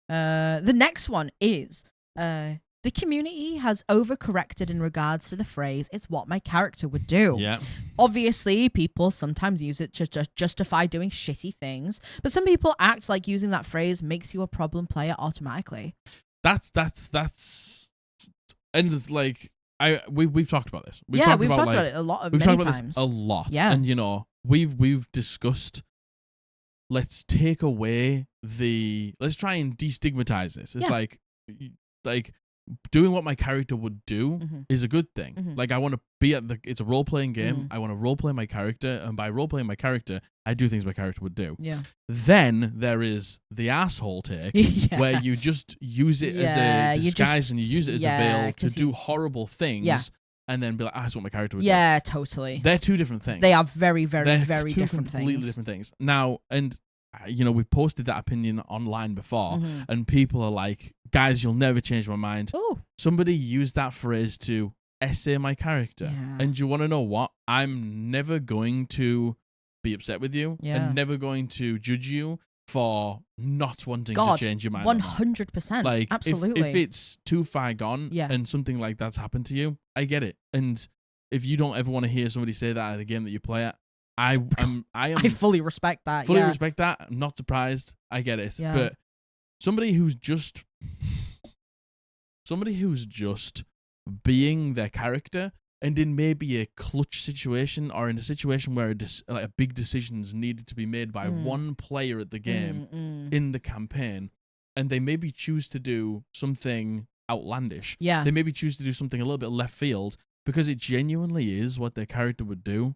The next one is the community has overcorrected in regards to the phrase, "It's what my character would do." Yeah. Obviously, people sometimes use it to justify doing shitty things, but some people act like using that phrase makes you a problem player automatically. That's and it's like we've talked about this. We've talked about it a lot. We've many talked about times. this a lot. Yeah. And we've discussed. Let's take away let's try and destigmatize this. It's like doing what my character would do is a good thing. Like, I want to be it's a role playing game. I want to role play my character, and by role playing my character, I do things my character would do. Yeah. Then there is the asshole take, where you just use it as a disguise, and you use it as a veil to do horrible things, and then be like, that's what my character would do. Yeah, totally. They're two different things. They are very, very, They're very two different completely things. different things. Now, and we posted that opinion online before, and people are like, guys, you'll never change my mind. Oh. Somebody used that phrase to essay my character. Yeah. And you want to know what? I'm never going to be upset with you, and never going to judge you for not wanting to change your mind. 100%. Like, absolutely. if it's too far gone, Yeah. and something like that's happened to you, I get it. And if you don't ever want to hear somebody say that at a game that you play at, I am I fully respect that. fully respect that. I'm not surprised. I get it. Yeah. But somebody who's just being their character, and in maybe a clutch situation, or in a situation where a big decision's needed to be made by one player at the game in the campaign, and they maybe choose to do something outlandish. Yeah. They maybe choose to do something a little bit left field because it genuinely is what their character would do.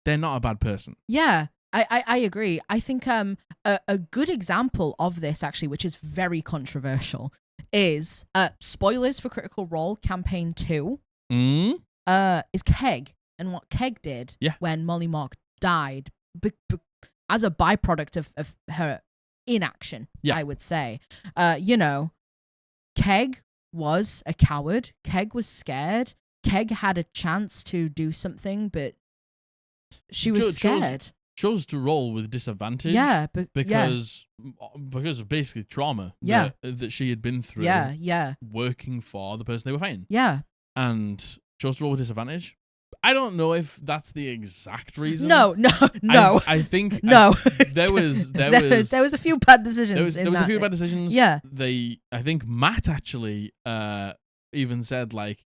They're not a bad person. Yeah, I agree. I think a good example of this, actually, which is very controversial, is spoilers for Critical Role Campaign 2. Is Keg, and what Keg did when Molly Mark died as a byproduct of her inaction, I would say. Keg was a coward. Keg was scared. Keg had a chance to do something, but she was scared. Chose to roll with disadvantage. Yeah, because of basically trauma. That she had been through. Working for the person they were fighting. Yeah, and chose to roll with disadvantage. I don't know if that's the exact reason. No. I think no. There was a few bad decisions. There was a few bad decisions. Yeah. I think Matt actually even said, like,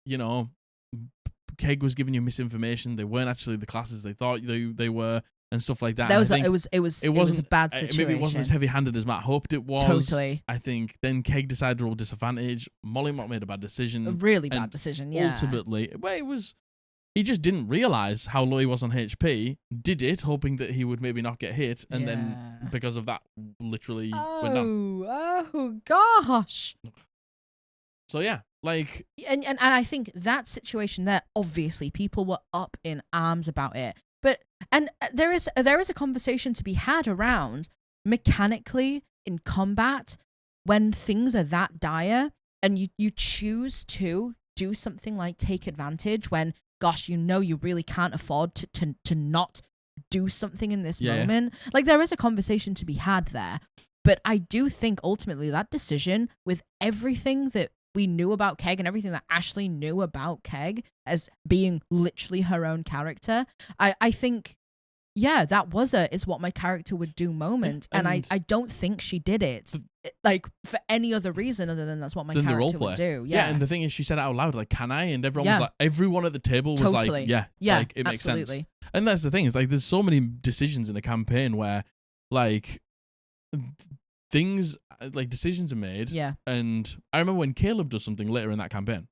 Keg was giving you misinformation. They weren't actually the classes they thought they were, and stuff like that. It was a bad situation. Maybe it wasn't as heavy-handed as Matt hoped it was. Totally. I think then Keg decided to roll disadvantage. Molly Mock made a bad decision. A really bad decision. Yeah. Ultimately, he just didn't realize how low he was on HP. Did it, hoping that he would maybe not get hit, and then because of that, literally went down. Oh gosh. So yeah, like, and I think that situation there, obviously people were up in arms about it, but there is a conversation to be had around mechanically in combat when things are that dire, and you choose to do something like take advantage when, gosh, you really can't afford to not do something in this moment. Like, there is a conversation to be had there, but I do think ultimately that decision, with everything that we knew about Keg and everything that Ashley knew about Keg as being literally her own character, I think, yeah, that was it's what my character would do moment. And I don't think she did it like for any other reason other than that's what my character would do. Yeah. And the thing is, she said it out loud, like, can I? And everyone was like, everyone at the table was like, yeah, like, it makes sense. And that's the thing, is like, there's so many decisions in a campaign where like things, like decisions are made. Yeah. And I remember when Caleb does something later in that campaign,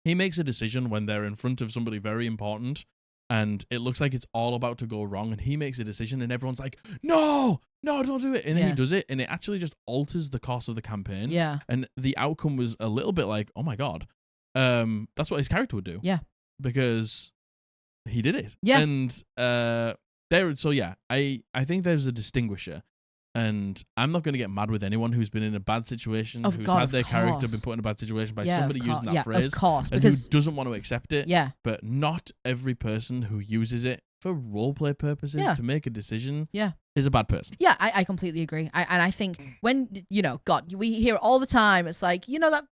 he makes a decision when they're in front of somebody very important and it looks like it's all about to go wrong, and he makes a decision and everyone's like, no, don't do it. And then he does it, and it actually just alters the course of the campaign. Yeah. And the outcome was a little bit like, oh my God. That's what his character would do. Yeah. Because he did it. Yeah. And I think there's a distinguisher. And I'm not going to get mad with anyone who's been in a bad situation, who's had their character been put in a bad situation by somebody using that phrase, of course, and who doesn't want to accept it. Yeah. But not every person who uses it for roleplay purposes to make a decision is a bad person. Yeah, I completely agree. And I think when, God, we hear all the time, it's like, that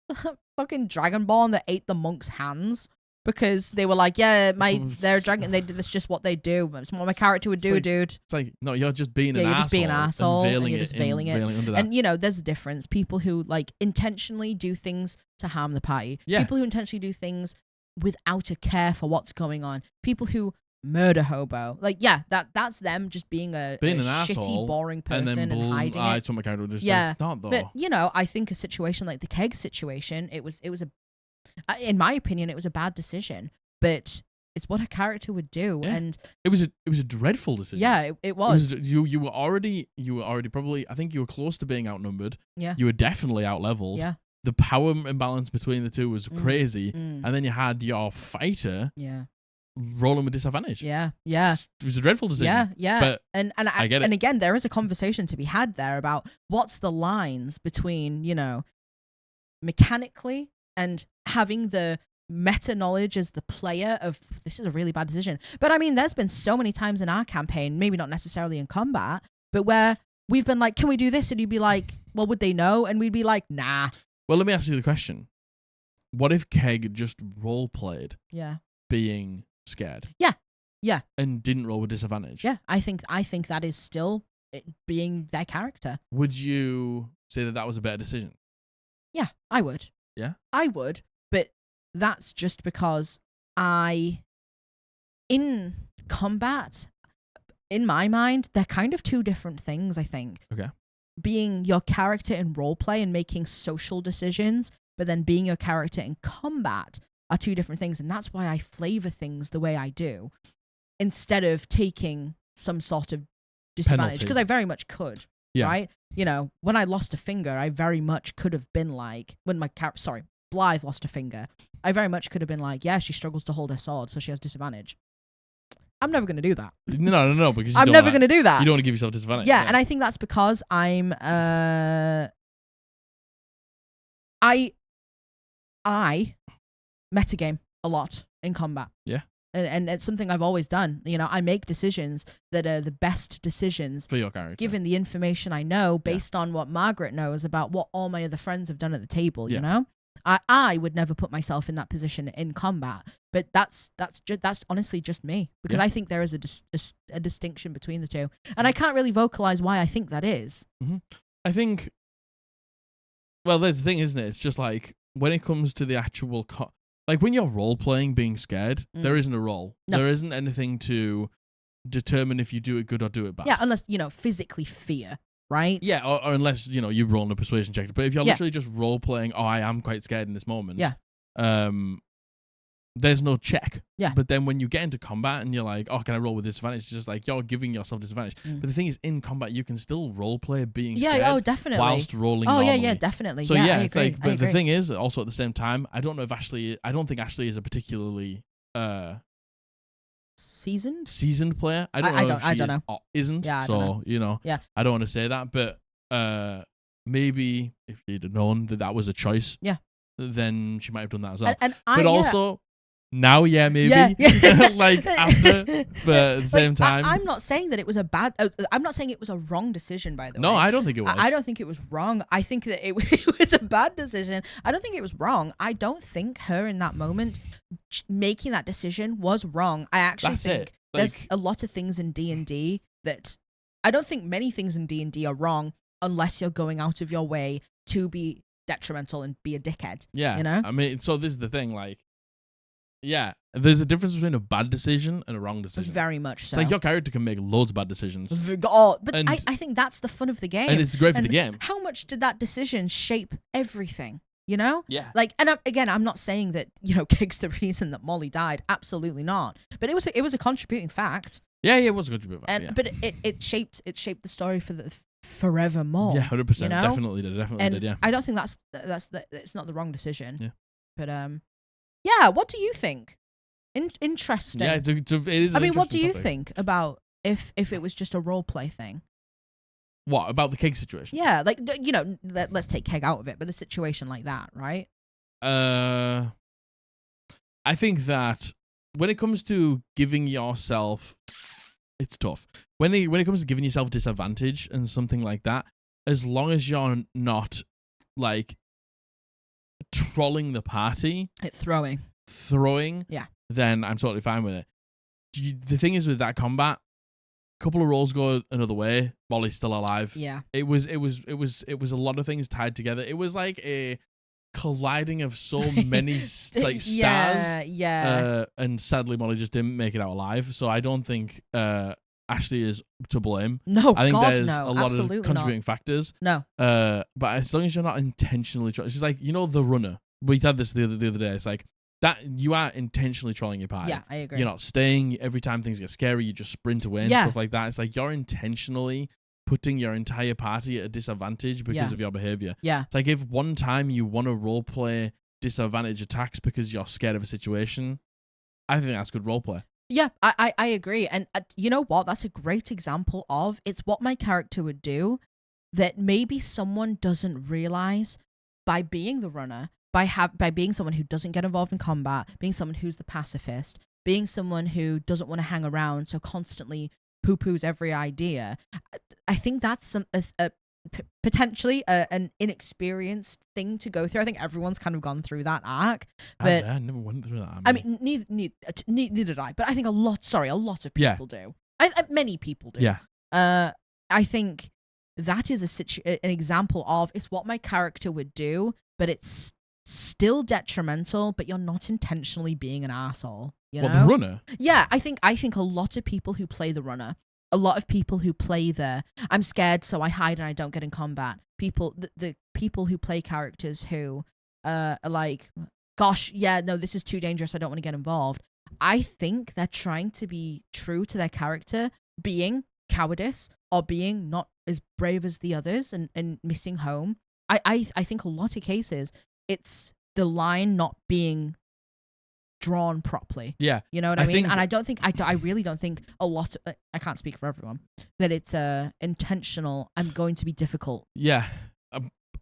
fucking dragonborn that ate the monk's hands because they were like, they're a dragon. That's just what they do. It's what my character would do, dude. It's like, no, you're just being an asshole. You're just being an asshole. And you're just veiling it. Under that. And, there's a difference. People who, like, intentionally do things to harm the party. Yeah. People who intentionally do things without a care for what's going on. People who murder hobo. Like, that's them just being a shitty, asshole, boring person and hiding it. It's what my character would do. Yeah. It's not, though. But, I think a situation like the Keg situation, it was in my opinion, it was a bad decision, but it's what a character would do. Yeah. And it was a dreadful decision. Yeah, it was. You were already probably, I think you were close to being outnumbered. Yeah. You were definitely outleveled. Yeah. The power imbalance between the two was crazy. Mm. And then you had your fighter rolling with disadvantage. Yeah. It was a dreadful decision. Yeah. But I get it. And again, there is a conversation to be had there about what's the lines between, mechanically and having the meta knowledge as the player of this is a really bad decision. But I mean, there's been so many times in our campaign, maybe not necessarily in combat, but where we've been like, can we do this? And you'd be like, well, would they know? And we'd be like, nah. Well, let me ask you the question. What if Keg just role played being scared? Yeah. And didn't roll with disadvantage? Yeah. I think that is still it being their character. Would you say that was a better decision? Yeah, I would. Yeah? I would, but that's just because in combat, in my mind, they're kind of two different things, I think. Okay. Being your character in roleplay and making social decisions, but then being your character in combat are two different things. And that's why I flavor things the way I do, instead of taking some sort of disadvantage, because I very much could. Yeah. Right? When I lost a finger, I very much could have been like, Blythe lost a finger, I very much could have been like, she struggles to hold her sword, so she has disadvantage. I'm never going to do that. No, because I'm never going to do that. You don't want to give yourself disadvantage. Yeah, and I think that's because I'm, I metagame a lot in combat. Yeah. And it's something I've always done. I make decisions that are the best decisions for your character, given the information I know, based on what Margaret knows about what all my other friends have done at the table. I would never put myself in that position in combat, but that's honestly just me, because I think there is a distinction between the two, and I can't really vocalize why I think that is. Mm-hmm. I think, well, there's the thing, isn't it? It's just like when it comes to the actual like when you're role playing being scared, there isn't a role. No. There isn't anything to determine if you do it good or do it bad. Yeah, unless, physically fear, right? Yeah, or unless, you roll on a persuasion check. But if you're literally just role playing, I am quite scared in this moment. Yeah. There's no check. Yeah. But then when you get into combat and you're like, can I roll with disadvantage? It's just like you're giving yourself disadvantage. But the thing is, in combat, you can still role play being scared. Definitely. Whilst rolling normally. Yeah, definitely. So I it's agree. like, but the thing is, also at the same time, I don't think Ashley is a particularly seasoned player. I don't know. I don't know. Or isn't. Yeah, I don't know. Yeah. I don't want to say that, but maybe if she'd have known that was a choice, then she might have done that as well. But also, Now, yeah, maybe. Yeah. Like after, but at the same Like, time. I'm not saying that it was a bad. I'm not saying it was a wrong decision. By the way, No, I don't think it was. I don't think it was wrong. I think that it was a bad decision. I don't think it was wrong. I don't think her in that moment making that decision was wrong. I actually That's think it. there's Like- a lot of things in D&D that I don't think many things in D&D are wrong unless you're going out of your way to be detrimental and be a dickhead. Yeah. You know? I mean, so this is the thing. Like, yeah, there's a difference between a bad decision and a wrong decision. Very much It's so. like your character can make loads of bad decisions, But And- I think that's the fun of the game. and it's great for the And game. How much did that decision shape everything? You know? Yeah. Like, and I'm not saying that Cake's the reason that Molly died. Absolutely not. But it was a contributing fact, Yeah, it was a good bit. and Yeah. but it shaped the story for the forevermore. Yeah, 100%. you know? Definitely did. Yeah. I don't think it's not the wrong decision. Yeah. But yeah. What do you think? Interesting. Yeah, it is. I An mean, what do interesting you topic. think about if it was just a role play thing? What about the cake situation? Yeah, like let's take Keg out of it, but a situation like that, right? I think that when it comes to giving yourself, it's tough. When it comes to giving yourself disadvantage and something like that, as long as you're not like trolling the party, Throwing. throwing, then I'm totally fine with it. The thing is with that combat, a couple of rolls go another way. Molly's still alive. Yeah. It was a lot of things tied together. It was like a colliding of so many like stars. Yeah. And sadly, Molly just didn't make it out alive. So I don't think Ashley is to blame. No, I think God, there's no, a lot absolutely of contributing factors. No. But as long as you're not intentionally trolling, it's like the runner. We had this the other day. It's like that you are intentionally trolling your party. Yeah, I agree. You're not staying every time things get scary. You just sprint away and Yeah. stuff like that. It's like you're intentionally putting your entire party at a disadvantage because Yeah. of your behavior. Yeah. It's like if one time you want to roleplay disadvantage attacks because you're scared of a situation, I think that's good roleplay. Yeah, I agree. And you know what? That's a great example of it's what my character would do that maybe someone doesn't realize by being the runner, by being someone who doesn't get involved in combat, being someone who's the pacifist, being someone who doesn't want to hang around, so constantly poo-poos every idea. I think that's potentially an inexperienced thing to go through. I think everyone's kind of gone through that arc. But I never went through that. I mean, neither did I. But I think a lot of Yeah. people do. Many people do. yeah. I think that is an example of it's what my character would do, but it's still detrimental. But you're not intentionally being an asshole. You know? Well, the runner. Yeah, I think a lot of people who play the runner, a lot of people who play the I'm scared so I hide and I don't get in combat. The people who play characters who are like, gosh, yeah, no, this is too dangerous, I don't want to get involved. I think they're trying to be true to their character, being cowardice or being not as brave as the others and missing home. I think a lot of cases it's the line not being drawn properly. Yeah. You know what I mean? think- And I really don't think a lot I can't speak for everyone that it's intentional and going to be difficult. Yeah.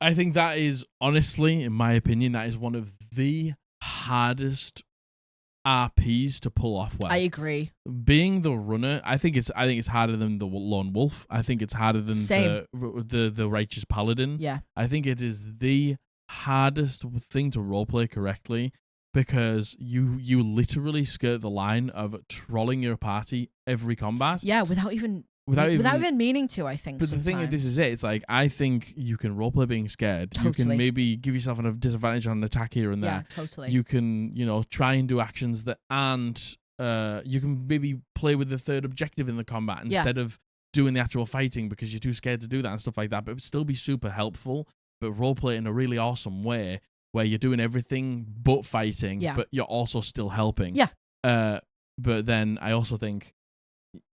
I think that is, honestly, in my opinion, that is one of the hardest RPs to pull off well. I agree. Being the runner, I think it's harder than the lone wolf. I think it's harder than Same. the righteous paladin. Yeah. I think it is the hardest thing to roleplay correctly because you literally skirt the line of trolling your party every combat. Yeah, without even meaning to, I think. But the thing is, this is it. It's like, I think you can roleplay being scared. You Totally. can maybe give yourself a disadvantage on an attack here and Yeah, there. totally. You can, try and do actions that aren't, you can maybe play with the third objective in the combat instead of doing the actual fighting because you're too scared to do that and stuff like that. But it would still be super helpful, but roleplay in a really awesome way where you're doing everything but fighting, but you're also still helping. Yeah. But then I also think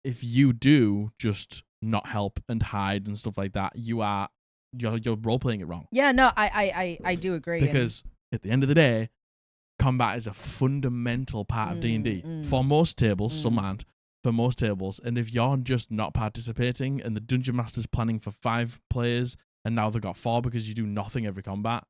if you do just not help and hide and stuff like that, you're role playing it wrong. Yeah, no, I do agree. Because at the end of the day, combat is a fundamental part of D&D. For most tables, some aren't. For most tables, and if you're just not participating, and the dungeon master's planning for 5 players, and now they've got 4 because you do nothing every combat,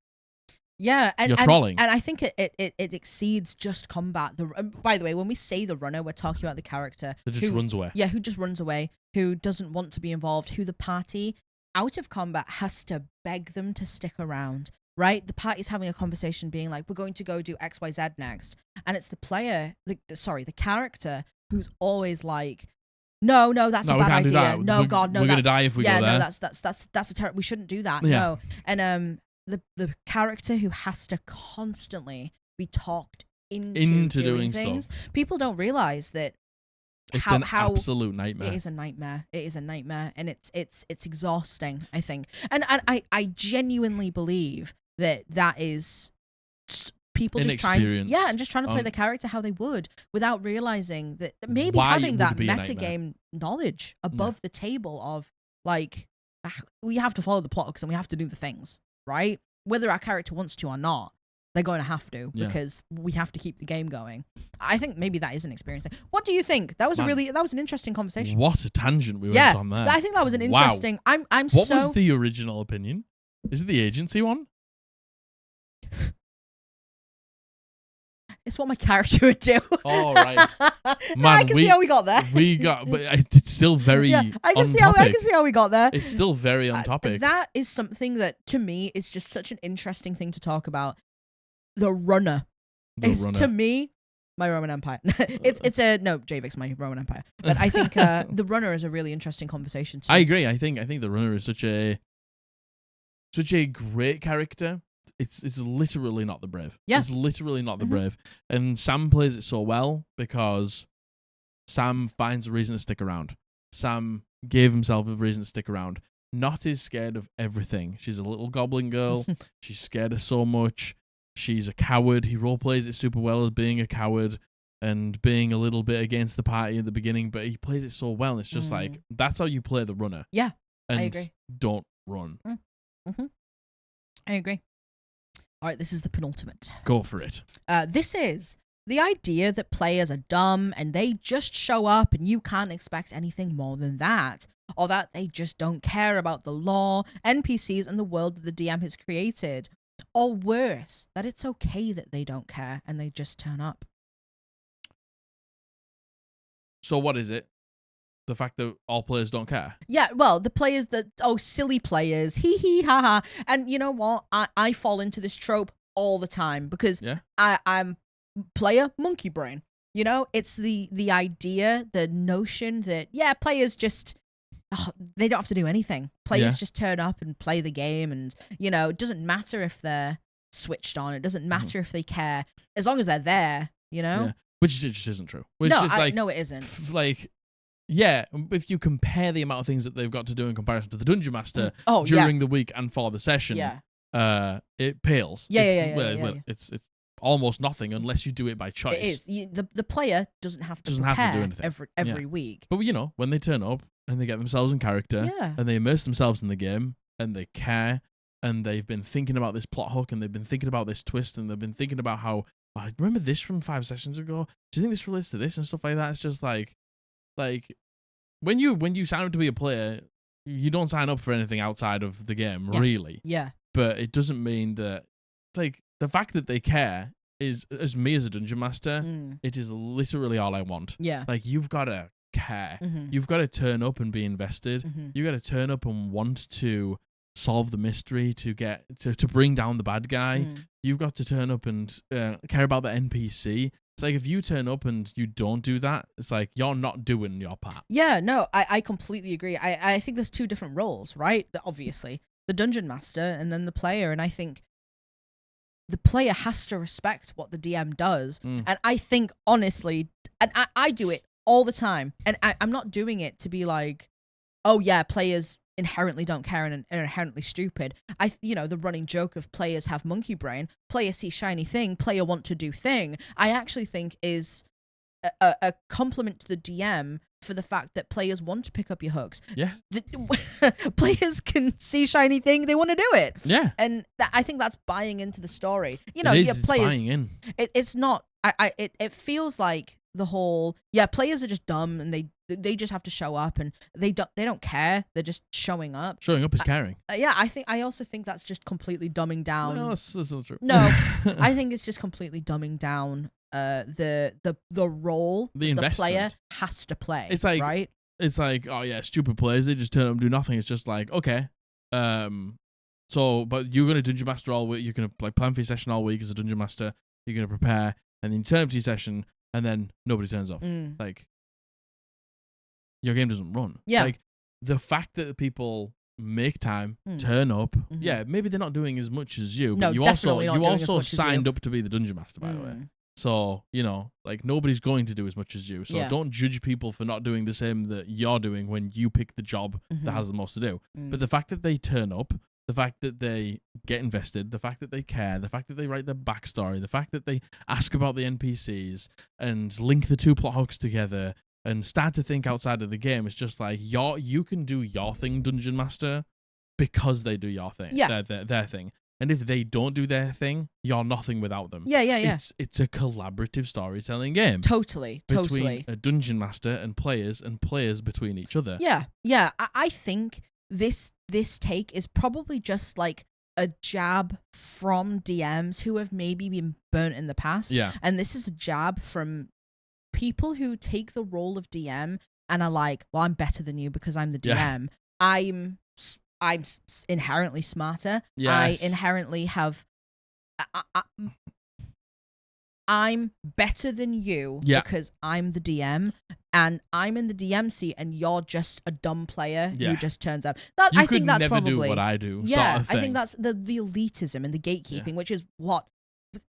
Yeah, and You're trolling. and I think it exceeds just combat. By the way, when we say the runner, we're talking about the character That just runs away. Yeah, who just runs away, who doesn't want to be involved, who the party out of combat has to beg them to stick around. Right, the party's having a conversation, being like, "We're going to go do X, Y, Z next," and it's the player, the character, who's always like, "No, that's a we bad can't do idea. that. No, We're- God, no, we're gonna that's- die if we go yeah, there." no, that's a terrible. We shouldn't do that. Yeah. No." And the character who has to constantly be talked into doing things. stuff. People don't realize that It's how an absolute nightmare. it is a nightmare. It is a nightmare, and it's exhausting, I think. And I genuinely believe that is people just trying to play the character how they would, without realizing that maybe Why having would that it be a metagame knowledge above the table of like, we have to follow the plot hooks and we have to do the things, right? Whether our character wants to or not, they're going to have to, because we have to keep the game going. I think maybe that is an experience thing. What do you think? That was an interesting conversation. What a tangent we went on there. I think that was an Wow. interesting. What was the original opinion? Is it the agency one? It's what my character would do. Oh, right. No, I can see how we got there. But it's still very I can on see topic. how we got there. It's still very on topic. That is something that to me is just such an interesting thing to talk about. The runner is to me my Roman Empire. Javik's my Roman Empire. But I think the runner is a really interesting conversation too. I agree. I think the runner is such a great character. It's literally not the brave. Yeah. It's literally not the brave. And Sam plays it so well because Sam finds a reason to stick around. Sam gave himself a reason to stick around. Not is scared of everything. She's a little goblin girl. She's scared of so much. She's a coward. He role plays it super well as being a coward and being a little bit against the party at the beginning, but he plays it so well. And it's just like, that's how you play the runner. Yeah, and I agree. Don't run. I agree. All right, this is the penultimate. Go for it. This is the idea that players are dumb and they just show up and you can't expect anything more than that. Or that they just don't care about the lore, NPCs, and the world that the DM has created. Or worse, that it's okay that they don't care and they just turn up. So what is it? The fact that all players don't care? Yeah, well, the players that, silly players, hee hee ha ha. And you know what? I fall into this trope all the time because I'm player monkey brain. You know, it's the idea, the notion that, players just, they don't have to do anything. Players just turn up and play the game, and, you know, it doesn't matter if they're switched on. It doesn't matter if they care, as long as they're there, you know? Yeah. Which just isn't true. Which No, is like, no, it isn't. If you compare the amount of things that they've got to do in comparison to the Dungeon Master Oh, during the week and for the session, it pales. It's almost nothing unless you do it by choice. It is. The player doesn't have to do prepare anything. every week. But, you know, when they turn up and they get themselves in character and they immerse themselves in the game and they care and they've been thinking about this plot hook and they've been thinking about this twist and they've been thinking about how, I remember this from 5 sessions ago. Do you think this relates to this and stuff like that? It's just like when you sign up to be a player, you don't sign up for anything outside of the game, really. Yeah. But it doesn't mean that, like, the fact that they care is, as me as a Dungeon Master, it is literally all I want. Yeah. Like, you've got to care. You've got to turn up and be invested. You've got to turn up and want to solve the mystery, to get to bring down the bad guy. You've got to turn up and care about the NPC. It's like, if you turn up and you don't do that, it's like you're not doing your part. Yeah, no, I completely agree. I think there's two different roles, right? Obviously, the Dungeon Master and then the player. And I think the player has to respect what the DM does. And I think, honestly, and I do it all the time. And I'm not doing it to be like, oh yeah, players inherently don't care and are inherently stupid. The running joke of players have monkey brain, player see shiny thing, player want to do thing, I actually think is a compliment to the DM for the fact that players want to pick up your hooks. Yeah. Players can see shiny thing, they want to do it. Yeah. And I think that's buying into the story. You It know, is, players, it's buying in. it's not, it feels like the whole, players are just dumb and they They just have to show up, and they don't care. They're just showing up. Showing up is caring. Yeah, I also think that's just completely dumbing down. No, that's not true. No, I think it's just completely dumbing down the role The the player investment. has to play. It's like- right. It's like, oh yeah, stupid players, they just turn up and do nothing. It's just like, okay. So, but you're gonna dungeon master all week. You're gonna like plan for your session all week as a dungeon master. You're gonna prepare, and then you turn up to your session, and then nobody turns up. Mm. Like, your game doesn't run. Yeah. Like, the fact that people make time, Mm. turn up. Mhm. Yeah, maybe they're not doing as much as you, No, but you definitely not doing as also much as you. signed up to be the dungeon master, by the way. Mm. So, like, nobody's going to do as much as you. So Yeah. don't judge people for not doing the same that you're doing when you pick the job that Mhm. has the most to do. Mm. But the fact that they turn up, the fact that they get invested, the fact that they care, the fact that they write their backstory, the fact that they ask about the NPCs and link the two plot hooks together and start to think outside of the game, it's just like, you can do your thing, Dungeon Master, because they do your thing. Yeah. Their thing. And if they don't do their thing, you're nothing without them. Yeah. It's a collaborative storytelling game Totally. between a dungeon master and players between each other. Yeah. I think this take is probably just like a jab from DMs who have maybe been burnt in the past. Yeah. And this is a jab from people who take the role of DM and are like, well, I'm better than you because I'm the DM. Yeah. I'm inherently smarter. Yes. I inherently have. I'm better than you because I'm the DM, and I'm in the DM seat, and you're just a dumb player who just turns up. That You I could think that's never probably do what I do. yeah. Sort of I think thing. that's the elitism and the gatekeeping, which is what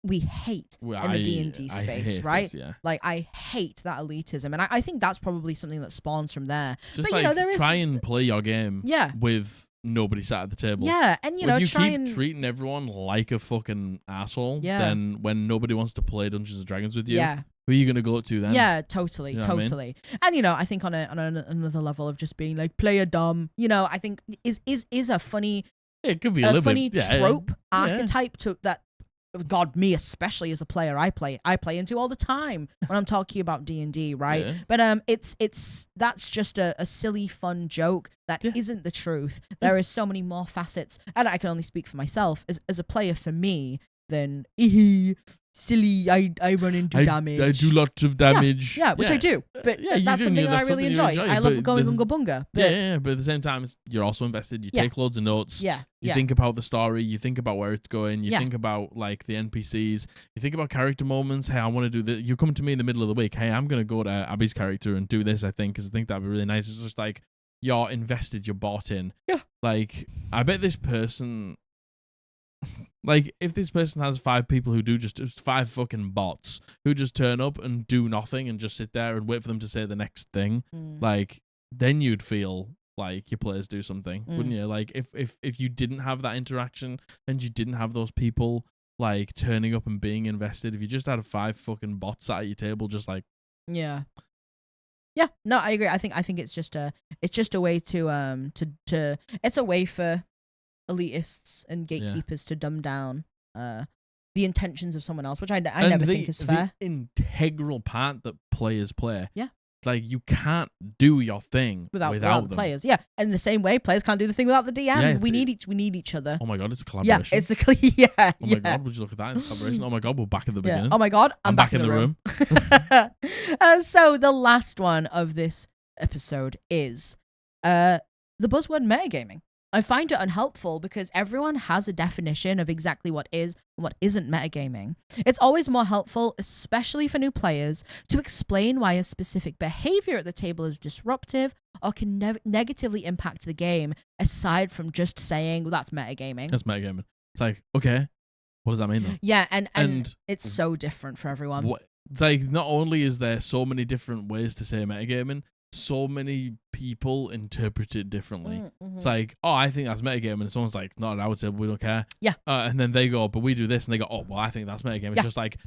we hate in the D&D I space, hate right? it, yeah. Like, I hate that elitism, and I think that's probably something that spawns from there. Just but like there is try and play your game yeah, with nobody sat at the table. yeah, and If you try keep and treating everyone like a fucking asshole, Yeah. then when nobody wants to play Dungeons and Dragons with you, yeah. who are you gonna go to then? Yeah, totally, You know what I mean? totally. And I think on another level of just being like player dumb, I think is a funny It could be a little funny bit, yeah, trope yeah. archetype to that. God, me especially as a player, I play into all the time when I'm talking about D&D, right? Yeah. But it's that's just a silly fun joke that isn't the truth. There is so many more facets, and I can only speak for myself as a player. For me, then silly, I run into damage. I do lots of damage. Yeah, which I do. But Yeah, you that's do, something that I that's really something you enjoy. enjoy, I love but going the- unga bunga. But Yeah, but at the same time, you're also invested. You Yeah. take loads of notes. yeah, You think about the story. You think about where it's going. You Yeah. think about like the NPCs. You think about character moments. Hey, I want to do this. You come to me in the middle of the week. Hey, I'm gonna go to Abby's character and do this. I think because I think that'd be really nice. It's just like you're invested. You're bought in. Yeah. Like I bet this person. Like, if this person has 5 people who do just 5 fucking bots who just turn up and do nothing and just sit there and wait for them to say the next thing, like, then you'd feel like your players do something, wouldn't you? Like, if you didn't have that interaction and you didn't have those people, like, turning up and being invested, if you just had 5 fucking bots at your table, just like... Yeah. Yeah, no, I agree. I think it's just a way to it's a way for elitists and gatekeepers to dumb down the intentions of someone else, which I never think is fair. The integral part that players play. Yeah. Like, you can't do your thing without the them. players. Yeah, and the same way, players can't do the thing without the DM. Yeah, we need each other. Oh my god, it's a Yeah, collaboration. it's a yeah. Oh my god, would you look at that? It's a collaboration. Oh my god, we're back at the Yeah. beginning. Oh my god, I'm back in the room. So the last one of this episode is the buzzword metagaming. I find it unhelpful because everyone has a definition of exactly what is and what isn't metagaming. It's always more helpful, especially for new players, to explain why a specific behavior at the table is disruptive or can negatively impact the game, aside from just saying, well, that's metagaming. That's metagaming. It's like, okay, what does that mean though? Yeah, and it's so different for everyone. It's like, not only is there so many different ways to say metagaming, so many people interpret it differently. Mm-hmm. It's like, oh, I think that's metagaming, and someone's like, no, I would say we don't care. Yeah. And then they go, but we do this, and they go, oh, well, I think that's metagaming. It's just like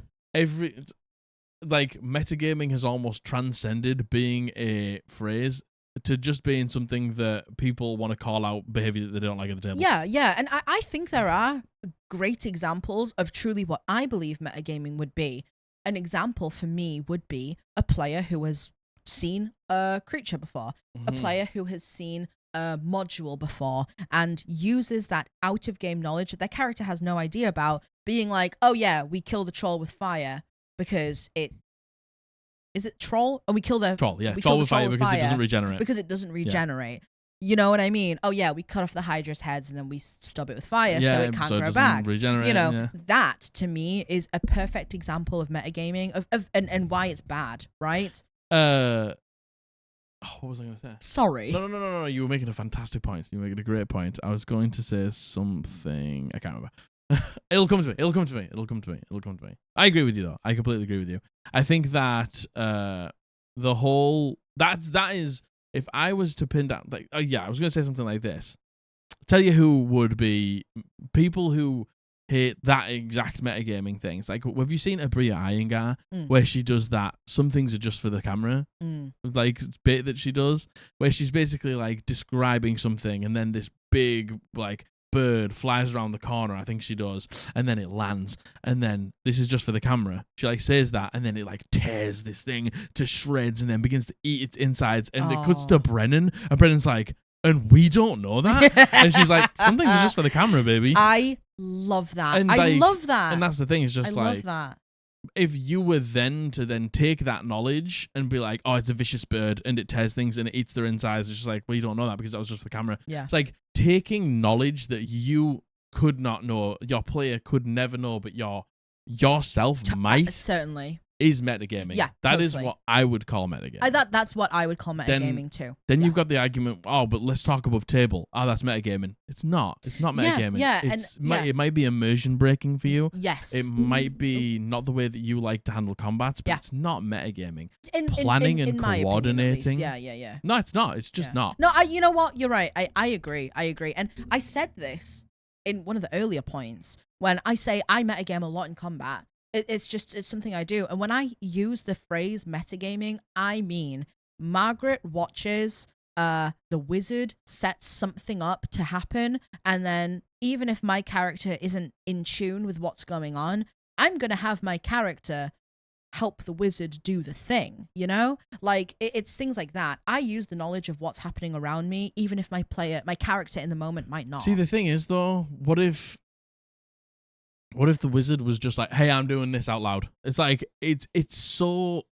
metagaming has almost transcended being a phrase to just being something that people want to call out behavior that they don't like at the table. Yeah, and I think there are great examples of truly what I believe metagaming would be. An example for me would be a player who has seen a creature before, a player who has seen a module before, and uses that out of game knowledge that their character has no idea about, being like, oh yeah, we kill the troll with fire because is it troll? And we kill the Troll, yeah. we Troll kill the with fire because it doesn't fire regenerate. because it doesn't regenerate. You know what I mean? Oh yeah, we cut off the Hydra's heads and then we stub it with fire so it can't grow doesn't back. regenerate, You know, yeah. that to me is a perfect example of metagaming and why it's bad, right? What was I going to say? Sorry. No. You were making a fantastic point. You were making a great point. I was going to say something. I can't remember. It'll come to me. I agree with you, though. I completely agree with you. I think that the whole... That is... If I was to pin down... I was going to say something like this. Tell you who would be... People who hate that exact metagaming things. Like, have you seen Abria Iyengar, where she does that? Some things are just for the camera. Like, bit that she does, where she's basically, like, describing something, and then this big, like, bird flies around the corner, I think she does, and then it lands, and then this is just for the camera. She, like, says that, and then it, like, tears this thing to shreds, and then begins to eat its insides, and it cuts to Brennan, and Brennan's like, and we don't know that? And she's like, some things are just for the camera, baby. I love that. And, I like, love that. And that's the thing, it's just I like... love that. If you were then to then take that knowledge and be like, oh, it's a vicious bird and it tears things and it eats their insides, it's just like, well, you don't know that because that was just the camera. Yeah. It's like taking knowledge that you could not know, your player could never know, but yourself might, certainly. is metagaming. Yeah, that is totally. what I would call metagaming. That's what I would call metagaming too. Then Yeah. you've got the argument, oh, but let's talk above table. Oh, that's metagaming. It's not. It's not metagaming. Yeah, It might be immersion breaking for you. Yes. It might be not the way that you like to handle combats, but it's not metagaming. Planning and my opinion, coordinating. at least. Yeah. No, it's not. It's just not. No, you know what? You're right. I agree. And I said this in one of the earlier points when I say I metagame a lot in combat. It's something I do. And when I use the phrase metagaming, I mean Margaret watches the wizard sets something up to happen, and then even if my character isn't in tune with what's going on, I'm going to have my character help the wizard do the thing, you know? Like, it's things like that. I use the knowledge of what's happening around me, even if my character in the moment might not. See, the thing is, though, what if the wizard was just like, hey, I'm doing this out loud? It's like, it's so...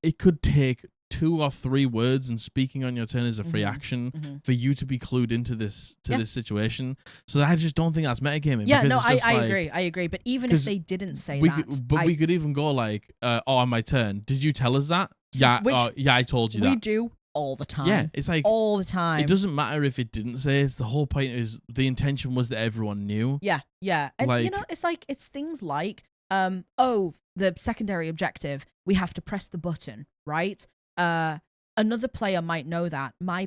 It could take 2 or 3 words and speaking on your turn is a free action for you to be clued into this situation. So I just don't think that's metagaming. Yeah, no, I agree. But even if they didn't say that... we could even go like, on my turn, did you tell us that? Yeah, I told you that. We do all the time. Yeah, it's like... all the time. It doesn't matter if it didn't say it. The whole point is the intention was that everyone knew. Yeah. And, like, you know, it's things like, the secondary objective, we have to press the button, right? Another player might know that. My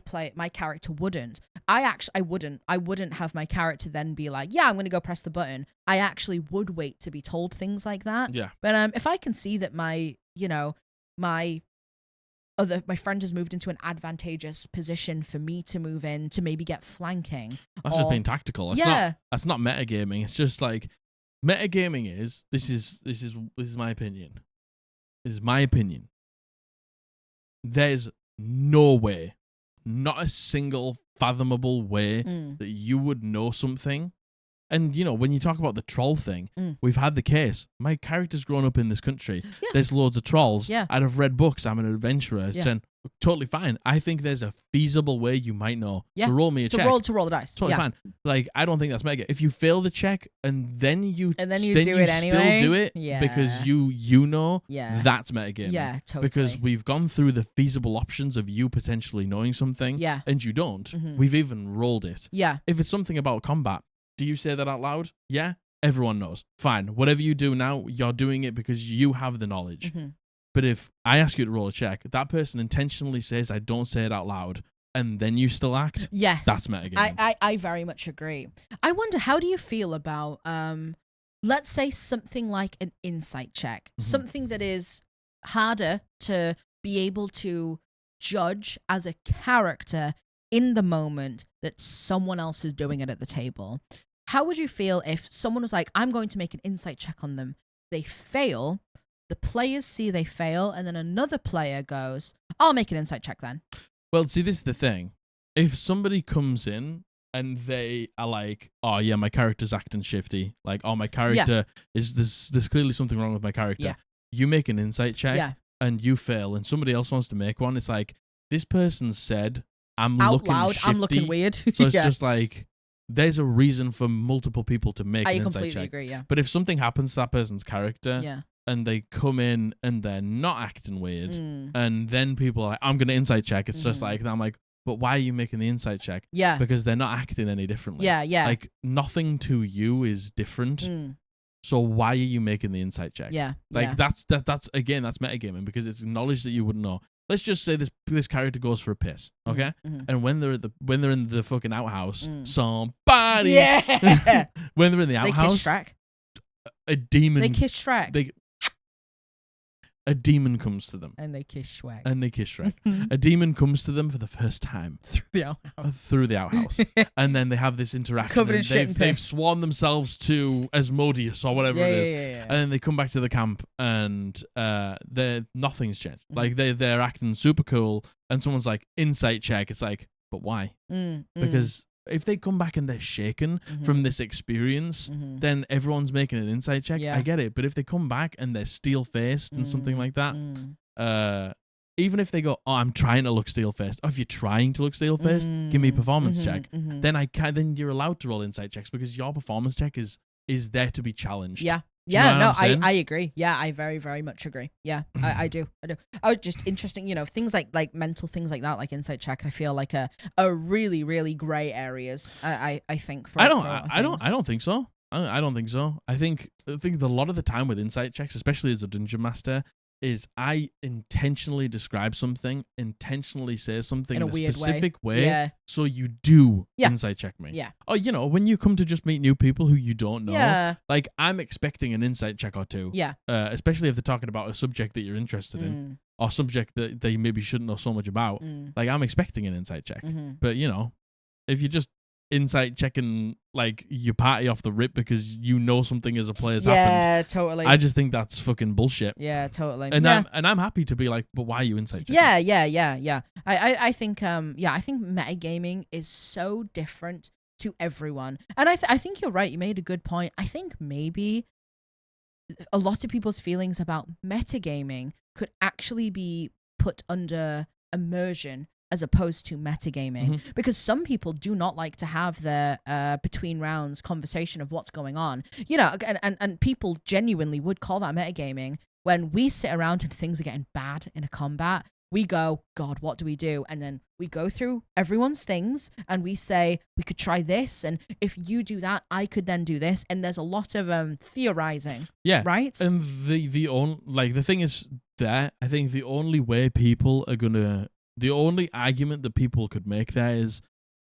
character wouldn't. I wouldn't have my character then be like, yeah, I'm going to go press the button. I actually would wait to be told things like that. Yeah. But if I can see that my friend has moved into an advantageous position for me to move in to maybe get flanking. That's just being tactical. That's not metagaming. It's just like metagaming is this is my opinion. This is my opinion. There's no way, not a single fathomable way that you would know something. And, you know, when you talk about the troll thing, we've had the case. My character's grown up in this country. Yeah. There's loads of trolls. Yeah. I'd have read books. I'm an adventurer. Yeah. So totally fine. I think there's a feasible way you might know. Yeah. So roll me a check. To roll the dice. Totally fine. Like, I don't think that's mega. If you fail the check and then you do it anyway, still do it because you know, that's metagaming. Yeah, totally. Because we've gone through the feasible options of you potentially knowing something. Yeah. And you don't. We've even rolled it. Yeah. If it's something about combat, do you say that out loud? Yeah. Everyone knows. Fine. Whatever you do now, you're doing it because you have the knowledge. But if I ask you to roll a check, that person intentionally says, I don't say it out loud, and then you still act, yes, that's metagaming. I very much agree. I wonder, how do you feel about, let's say something like an insight check, something that is harder to be able to judge as a character in the moment that someone else is doing it at the table. How would you feel if someone was like, I'm going to make an insight check on them. They fail. The players see they fail, and then another player goes, I'll make an insight check then. Well, see, this is the thing. If somebody comes in and they are like, oh, yeah, my character's acting shifty. Like, oh, my character is, there's clearly something wrong with my character. Yeah. You make an insight check Yeah. and you fail and somebody else wants to make one. It's like, this person said, I'm Out looking loud, shifty. I'm looking weird. So it's just like, there's a reason for multiple people to make I an insight completely check. agree, yeah. But if something happens to that person's character Yeah. and they come in and they're not acting weird, Mm. and then people are like, I'm going to insight check. It's just like, and I'm like, but why are you making the insight check? Yeah. Because they're not acting any differently. Yeah, yeah. Like, nothing to you is different. Mm. So why are you making the insight check? Yeah. Like, yeah. that's again, that's metagaming because it's knowledge that you wouldn't know. Let's just say this character goes for a piss, okay? Mhm. And when they're in the fucking outhouse, Mm. somebody Yeah. when they're in the They outhouse, kiss Shrek. a demon They kiss Shrek. a demon comes to them And they kiss Shrek. and they kiss Shrek. A demon comes to them for the first time Through the outhouse. through the outhouse, and then they have this interaction. Covered in and shit and they've piss. sworn themselves to Asmodeus or whatever Yeah, it is. yeah. And then they come back to the camp and nothing's changed. Mhm. Like they're acting super cool, and someone's like, insight check. It's like, but why? Because if they come back and they're shaken from this experience, then everyone's making an insight check. Yeah. I get it. But if they come back and they're steel faced and something like that, even if they go, oh, I'm trying to look steel faced. Oh, if you're trying to look steel faced, give me a performance check. Then you're allowed to roll insight checks because your performance check is there to be challenged. Yeah. Do you know Yeah, what no, I'm saying? I agree. Yeah, I very, very much agree. Yeah, I do. Oh, just interesting, things like mental things like that, like insight check, I feel like a really, really grey areas, I think. For, I for a lot of things. don't think so. I don't think so. I think a lot of the time with insight checks, especially as a dungeon master, is I intentionally describe something, intentionally say something In a weird specific way, Yeah. so you do Yeah. insight check me. Yeah. Or, when you come to just meet new people who you don't know, Yeah. like I'm expecting an insight check or two, Yeah. especially if they're talking about a subject that you're interested in or subject that they maybe shouldn't know so much about. Like I'm expecting an insight check. But, if you just insight checking like your party off the rip because you know something as a player's happened, Yeah, totally. I just think that's fucking bullshit. Yeah, totally. And yeah. I'm happy to be like, but why are you insight checking? Yeah. I think I think metagaming is so different to everyone. And I think you're right. You made a good point. I think maybe a lot of people's feelings about metagaming could actually be put under immersion as opposed to metagaming, because some people do not like to have their between rounds conversation of what's going on, and people genuinely would call that metagaming. When we sit around and things are getting bad in a combat, we go, God, what do we do? And then we go through everyone's things and we say, we could try this, and if you do that, I could then do this. And there's a lot of theorizing. Yeah. Right? And the thing is that I think the only way people are gonna, the only argument that people could make there is,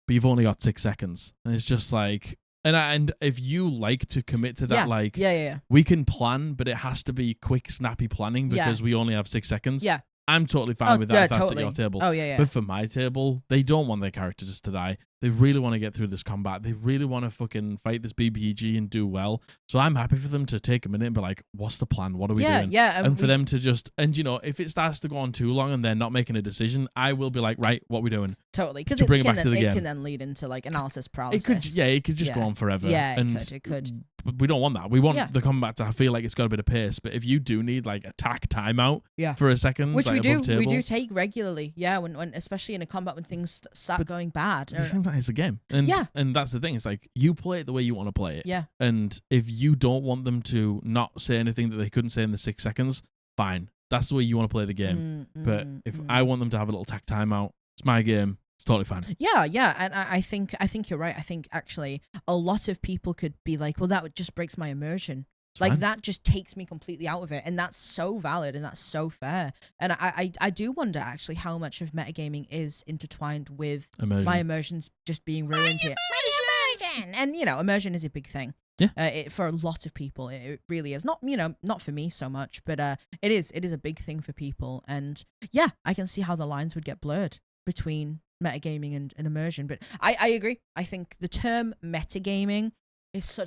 but you've only got 6 seconds. And it's just like, and if you like to commit to that, yeah. we can plan, but it has to be quick, snappy planning because we only have 6 seconds. Yeah. I'm totally fine with that if that's totally. at your table. Oh, yeah. But for my table, they don't want their character just to die. They really want to get through this combat. They really want to fucking fight this BBG and do well. So I'm happy for them to take a minute and be like, what's the plan? What are we doing? Yeah. And for them to just, and if it starts to go on too long and they're not making a decision, I will be like, right, what are we doing? Totally. Because To bring it it back to the game. can then lead into like analysis paralysis. It could just go on forever. Yeah, and it could. But we don't want that. We want the combat to feel like it's got a bit of pace. But if you do need like attack timeout for a second, Which like we do. above table, We do take regularly. Yeah, when especially in a combat when things start going bad. at the same time, it's a game. And that's the thing. It's like you play it the way you want to play it. Yeah. And if you don't want them to not say anything that they couldn't say in the 6 seconds, fine. That's the way you want to play the game. But if I want them to have a little attack timeout, it's my game. It's totally fine. Yeah, and I think you're right. I think actually a lot of people could be like, well, that just breaks my immersion. It's like fine. that just takes me completely out of it, and that's so valid and that's so fair. And I do wonder actually how much of metagaming is intertwined with Immersion. my immersions just being ruined here. My immersion, and immersion is a big thing. Yeah. For a lot of people, it really is. Not for me so much, but it is a big thing for people. And yeah, I can see how the lines would get blurred between metagaming and immersion. But I agree. I think the term metagaming is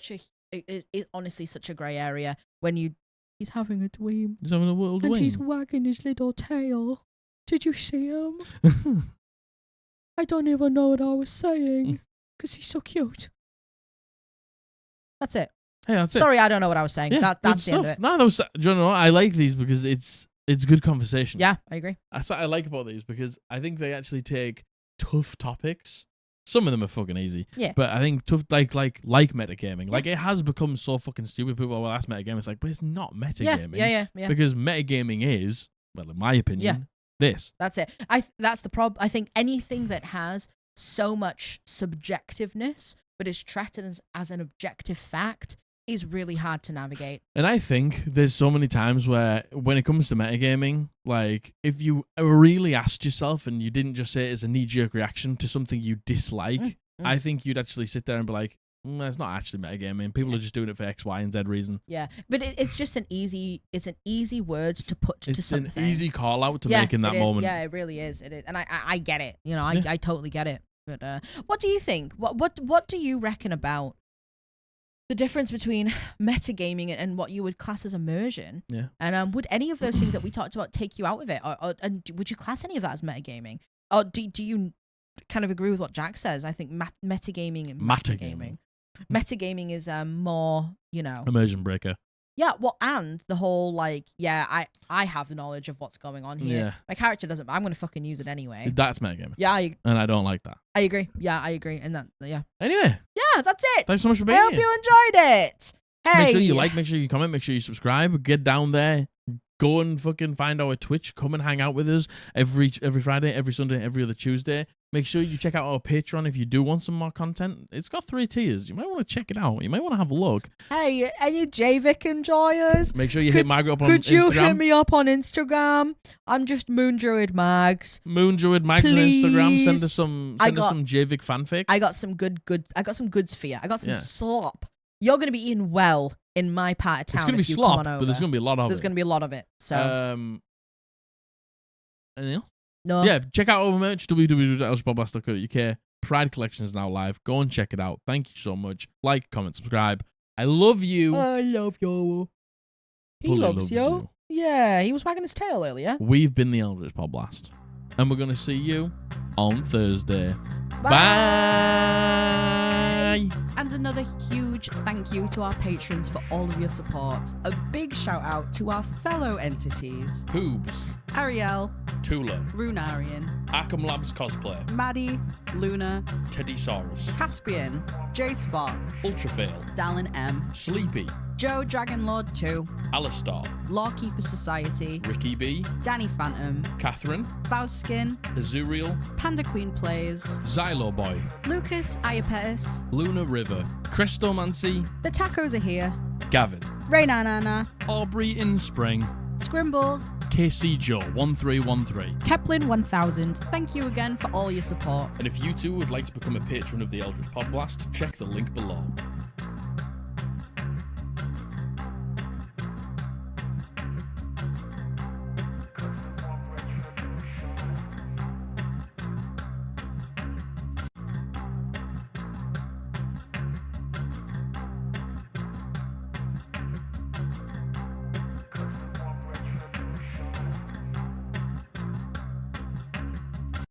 is honestly such a grey area when he's having a dream He's having a world and wing. he's wagging his little tail. Did you see him? I don't even know what I was saying because he's so cute. That's it. Hey, that's it. Sorry, I don't know what I was saying. Yeah, That's good the end of stuff. it. No, do you know what? I like these because it's good conversation. Yeah, I agree. That's what I like about these because I think they actually take tough topics. Some of them are fucking easy. Yeah. But I think tough, like metagaming. Like, it has become so fucking stupid. People are, well, that's metagaming. It's like, but it's not metagaming. Yeah. Because metagaming is, well, in my opinion, this. That's it. That's the problem. I think anything that has so much subjectiveness but is treated as an objective fact is really hard to navigate. And I think there's so many times where, when it comes to metagaming, like, if you really asked yourself and you didn't just say it as a knee-jerk reaction to something you dislike, I think you'd actually sit there and be like, it's not actually metagaming. People are just doing it for X, Y, and Z reason. Yeah, but it's just an easy word to put to something. It's an easy call-out to make in that moment. Yeah, it really is. It is. And I get it. You know, I totally get it. But what do you think? What do you reckon about the difference between metagaming and what you would class as immersion? Yeah. And would any of those things that we talked about take you out of it? And would you class any of that as metagaming? Or do you kind of agree with what Jack says? I think metagaming and metagaming is more, immersion breaker. Yeah, well, and the whole, I have the knowledge of what's going on here. Yeah. My character doesn't, but I'm going to fucking use it anyway. That's metagaming. Yeah, and I don't like that. I agree. Yeah, I agree. And that, Anyway. Yeah, that's it. Thanks so much for being here. here. I hope you enjoyed it. Hey. Make sure you like, make sure you comment, make sure you subscribe. Get down there. Go and fucking find our Twitch. Come and hang out with us every Friday, every Sunday, every other Tuesday. Make sure you check out our Patreon if you do want some more content. It's got 3 tiers. You might want to check it out. You might want to have a look. Hey, any JVIC enjoyers? Make sure you hit Margaret up on Instagram. Could you hit me up on Instagram? I'm just Moon Druid Mags. Moon Druid Mags on Instagram. Send us some JVIC fanfic. I got some I got some goods for you. I got some slop. You're going to be eating well in my part of town. It's going to be slop, but there's going to be a lot of it. There's going to be a lot of it. So, anything else? No. Yeah, check out our merch, www.podblast.co.uk. Pride Collection is now live. Go and check it out. Thank you so much. Like, comment, subscribe. I love you. I love you. He loves you. Yeah, he was wagging his tail earlier. We've been the Eldritch Podblast. And we're going to see you on Thursday. Bye. And another huge thank you to our patrons for all of your support. A big shout out to our fellow entities. Hoobs. Ariel. Tula. Runarian. Arkham Labs Cosplay. Maddie. Luna. Teddysaurus. Caspian. J-Spot. Ultrafail. Dallin M. Sleepy. Joe Dragonlord 2. Alistar. Lawkeeper Society. Ricky B. Danny Phantom. Catherine. Faustskin. Azuriel. Panda Queen Plays. Xylo Boy. Lucas Iapetis. Luna River. Christomancy. The Tacos Are Here. Gavin. Raynanana. Aubrey in Spring. Scrimbles. KC Joe 1313. Keplin 1000. Thank you again for all your support. And if you too would like to become a patron of the Eldritch Podblast, check the link below.